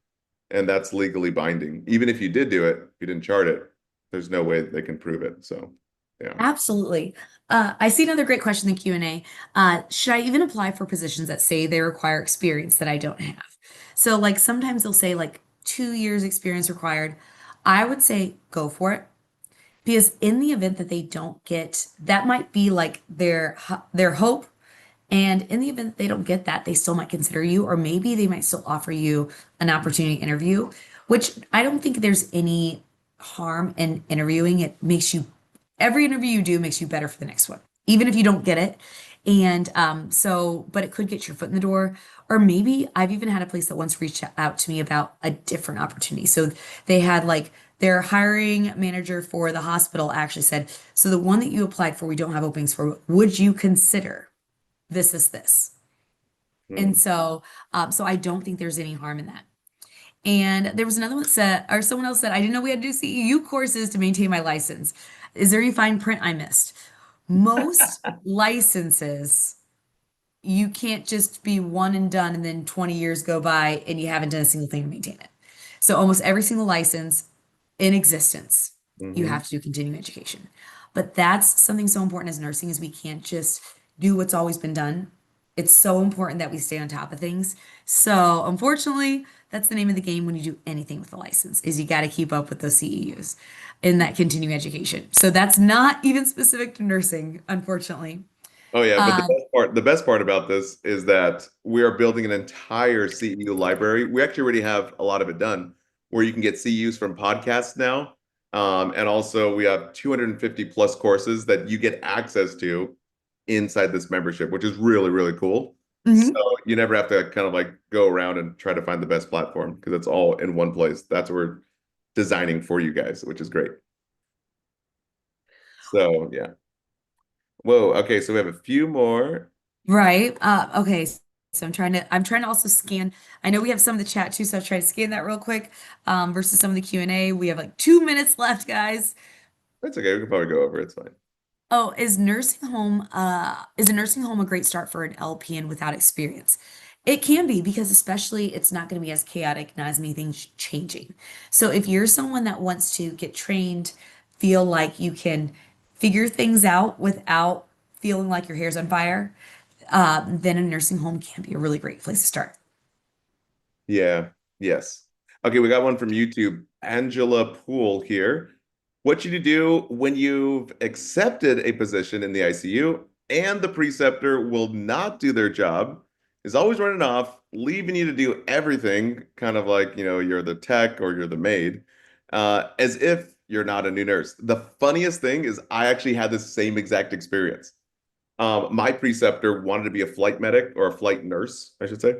and that's legally binding. Even if you did do it, if you didn't chart it, there's no way they can prove it. So, yeah. Absolutely. I see another great question in the Q&A. Should I even apply for positions that say they require experience that I don't have? So, like, sometimes they'll say, like, 2 years experience required. I would say go for it because in the event that they don't get, that might be like their hope. And in the event that they don't get that, they still might consider you, or maybe they might still offer you an opportunity to interview, which I don't think there's any harm in interviewing. It makes you, every interview you do makes you better for the next one, even if you don't get it. And but it could get your foot in the door. Or maybe I've even had a place that once reached out to me about a different opportunity. So they had like their hiring manager for the hospital actually said, so the one that you applied for, we don't have openings for, would you consider this is this. And Hmm. so I don't think there's any harm in that. And there was another one that said, or someone else said, I didn't know we had to do CEU courses to maintain my license. Is there any fine print I missed? Most licenses, you can't just be one and done and then 20 years go by and you haven't done a single thing to maintain it. So almost every single license in existence, you Hmm. have to do continuing education. But that's something so important as nursing is we can't just do what's always been done. It's so important that we stay on top of things. So unfortunately, that's the name of the game when you do anything with a license is you got to keep up with those CEUs in that continuing education. So that's not even specific to nursing, unfortunately. Oh yeah, but Um, the best part about this is that we are building an entire CEU library. We actually already have a lot of it done, where you can get CEUs from podcasts now, and also we have 250 plus courses that you get access to inside this membership, which is really really cool. So mhm. you never have to kind of like go around and try to find the best platform because it's all in one place. That's what we're designing for you guys, which is great. So yeah. Whoa. Okay, so we have a few more. Right. Okay. So I'm trying to also scan. I know we have some of the chat too, so I'll try to scan that real quick. Versus some of the Q&A. We have like 2 minutes left, guys. That's okay. We can probably go over. It's fine. Oh, is a nursing home a great start for an LPN without experience? It can be because especially it's not going to be as chaotic, not as many things changing. So if you're someone that wants to get trained, feel like you can figure things out without feeling like your hair's on fire, then a nursing home can be a really great place to start. Yeah. Yes. Okay, we got one from YouTube. Angela Poole here. What should you do when you've accepted a position in the ICU and the preceptor will not do their job, is always running off, leaving you to do everything, kind of like, you're the tech or you're the maid, as if you're not a new nurse. The funniest thing is I actually had this same exact experience. My preceptor wanted to be a flight medic or a flight nurse, I should say.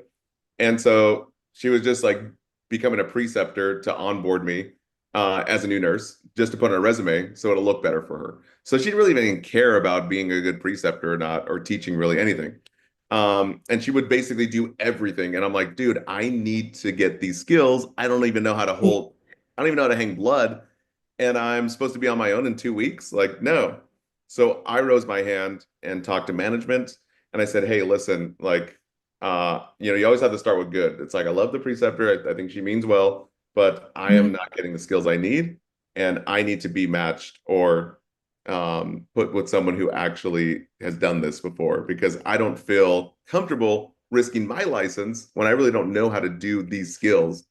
And so she was just like becoming a preceptor to onboard me as a new nurse, just to put on a resume so it'll look better for her. So she didn't really even care about being a good preceptor or not, or teaching really anything. And she would basically do everything. And I'm like, dude, I need to get these skills. I don't even know how to hang blood and I'm supposed to be on my own in 2 weeks. Like, no. So I rose my hand and talked to management. And I said, hey, listen, like, you always have to start with good. It's like, I love the preceptor. I think she means well, but I am Mhm. not getting the skills I need. And I need to be matched or put with someone who actually has done this before because I don't feel comfortable risking my license when I really don't know how to do these skills.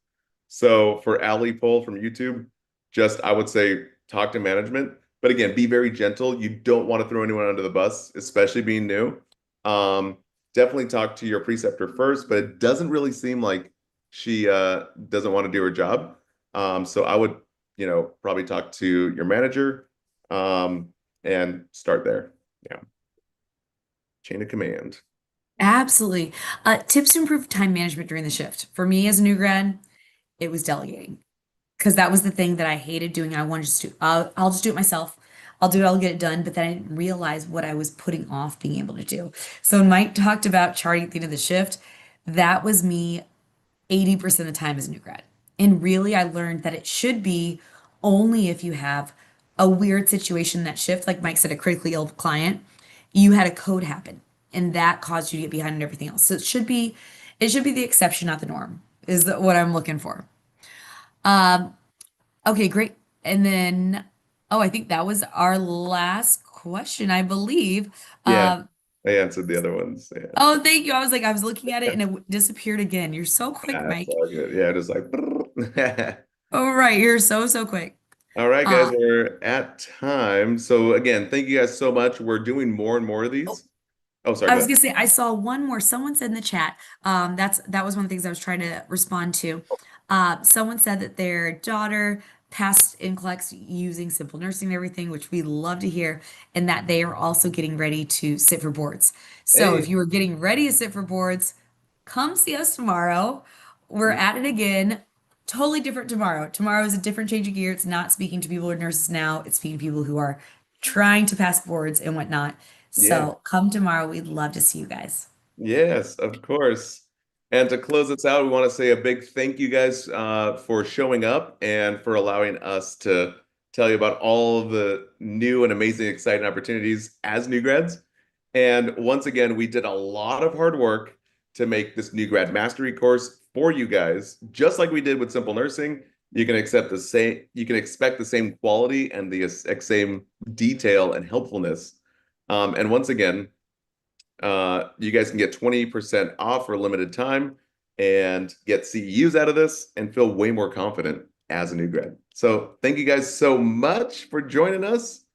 So for Ali Poll from YouTube, just I would say talk to management, but again, be very gentle. You don't want to throw anyone under the bus, especially being new. Um, Definitely talk to your preceptor first, but it doesn't really seem like she doesn't want to do her job. So I would, probably talk to your manager and start there. Yeah, chain of command. Absolutely. Tips to improve time management during the shift. For me as a new grad, it was delegating because that was the thing that I hated doing. I wanted to just do, I'll just do it myself. I'll do it, I'll get it done. But then I didn't realize what I was putting off being able to do. So when Mike talked about charting at the end of the shift, that was me 80% of the time as a new grad. And really, I learned that it should be only if you have a weird situation in that shift, like Mike said, a critically ill client, you had a code happen. and that caused you to get behind on everything else. So it should be the exception, not the norm, is what I'm looking for. Um, okay, great. And then, oh, I think that was our last question, I believe. Yeah, Um, I answered the other ones. Yeah. oh, thank you. I was like, I was looking at it and it disappeared again. You're so quick, That's Mike. all good. Yeah, just like Oh, right. You're so, so quick. all right, guys, Uh, we're at time. So again, thank you guys so much. We're doing more and more of oh, these. Oh, sorry, I go was ahead. gonna say I saw one more. Someone said in the chat. That was one of the things I was trying to respond to. Someone said that their daughter passed NCLEX using simple nursing and everything, which we love to hear, and that they are also getting ready to sit for boards. So if Hey. you are getting ready to sit for boards, come see us tomorrow. We're at it again. Totally different tomorrow. Tomorrow is a different change of gear. It's not speaking to people who are nurses now. It's speaking to people who are trying to pass boards and whatnot. Yeah. So come tomorrow. We'd love to see you guys. Yes, of course. And to close this out, we want to say a big thank you guys for showing up and for allowing us to tell you about all of the new and amazing, exciting opportunities as new grads. And once again, we did a lot of hard work to make this new grad mastery course for you guys, just like we did with simple nursing. You can expect the same quality and the same detail and helpfulness. And once again, you guys can get 20% off for a limited time and get CEUs out of this and feel way more confident as a new grad. So thank you guys so much for joining us.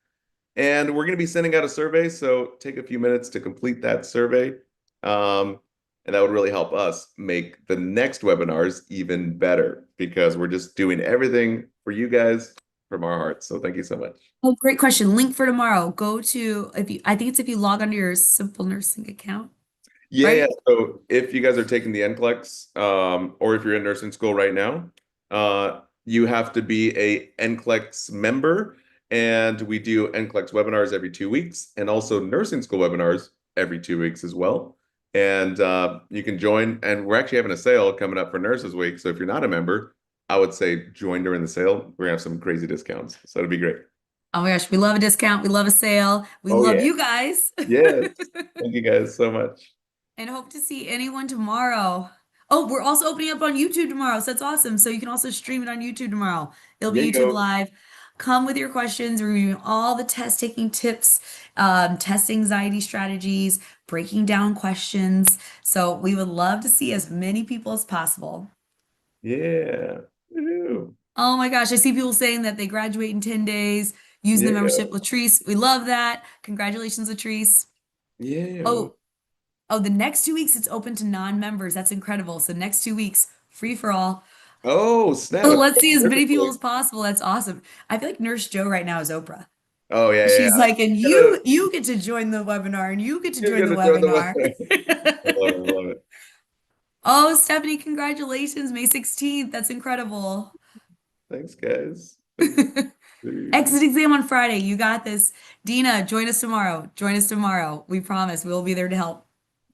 And we're going to be sending out a survey. So take a few minutes to complete that survey. And that would really help us make the next webinars even better because we're just doing everything for you guys from our hearts. So thank you so much. Oh, great question. Link for tomorrow. Go to if you I think it's if you log onto your Simple Nursing account, Yeah, yeah. right? So if you guys are taking the NCLEX, or if you're in nursing school right now, you have to be a NCLEX member, and we do NCLEX webinars every 2 weeks, and also nursing school webinars every 2 weeks as well. And you can join, and we're actually having a sale coming up for Nurses Week. So if you're not a member, I would say join during the sale. We're gonna have some crazy discounts, so it'll be great. Oh my gosh, we love a discount. We love a sale. We Oh love yeah, you guys. yes. Thank you guys so much. And hope to see anyone tomorrow. Oh, we're also opening up on YouTube tomorrow. So that's awesome. So you can also stream it on YouTube tomorrow. It'll be YouTube Yayo. Live. Come with your questions, we're reviewing all the test taking tips, test anxiety strategies, breaking down questions. So we would love to see as many people as possible. Yeah. Woohoo. Oh my gosh, I see people saying that they graduate in 10 days using the Yeah. membership. Latrice, we love that. Congratulations, Latrice. Yeah. Oh, oh, the next 2 weeks it's open to non-members. That's incredible. So next 2 weeks, free for all. Oh, snap. Oh, Of let's course. see as many people Perfectly. as possible. That's awesome. I feel like Nurse Joe right now is Oprah. Oh, yeah, yeah, She's yeah. like, and Gotta, you get to join the webinar and you get to you join the gotta join the webinar. webinar. I love it. I love it. Oh, Stephanie, congratulations, May 16th. That's incredible. Thanks, guys. Thanks. Exit exam on Friday. You got this. Dina, join us tomorrow. Join us tomorrow. We promise we'll be there to help.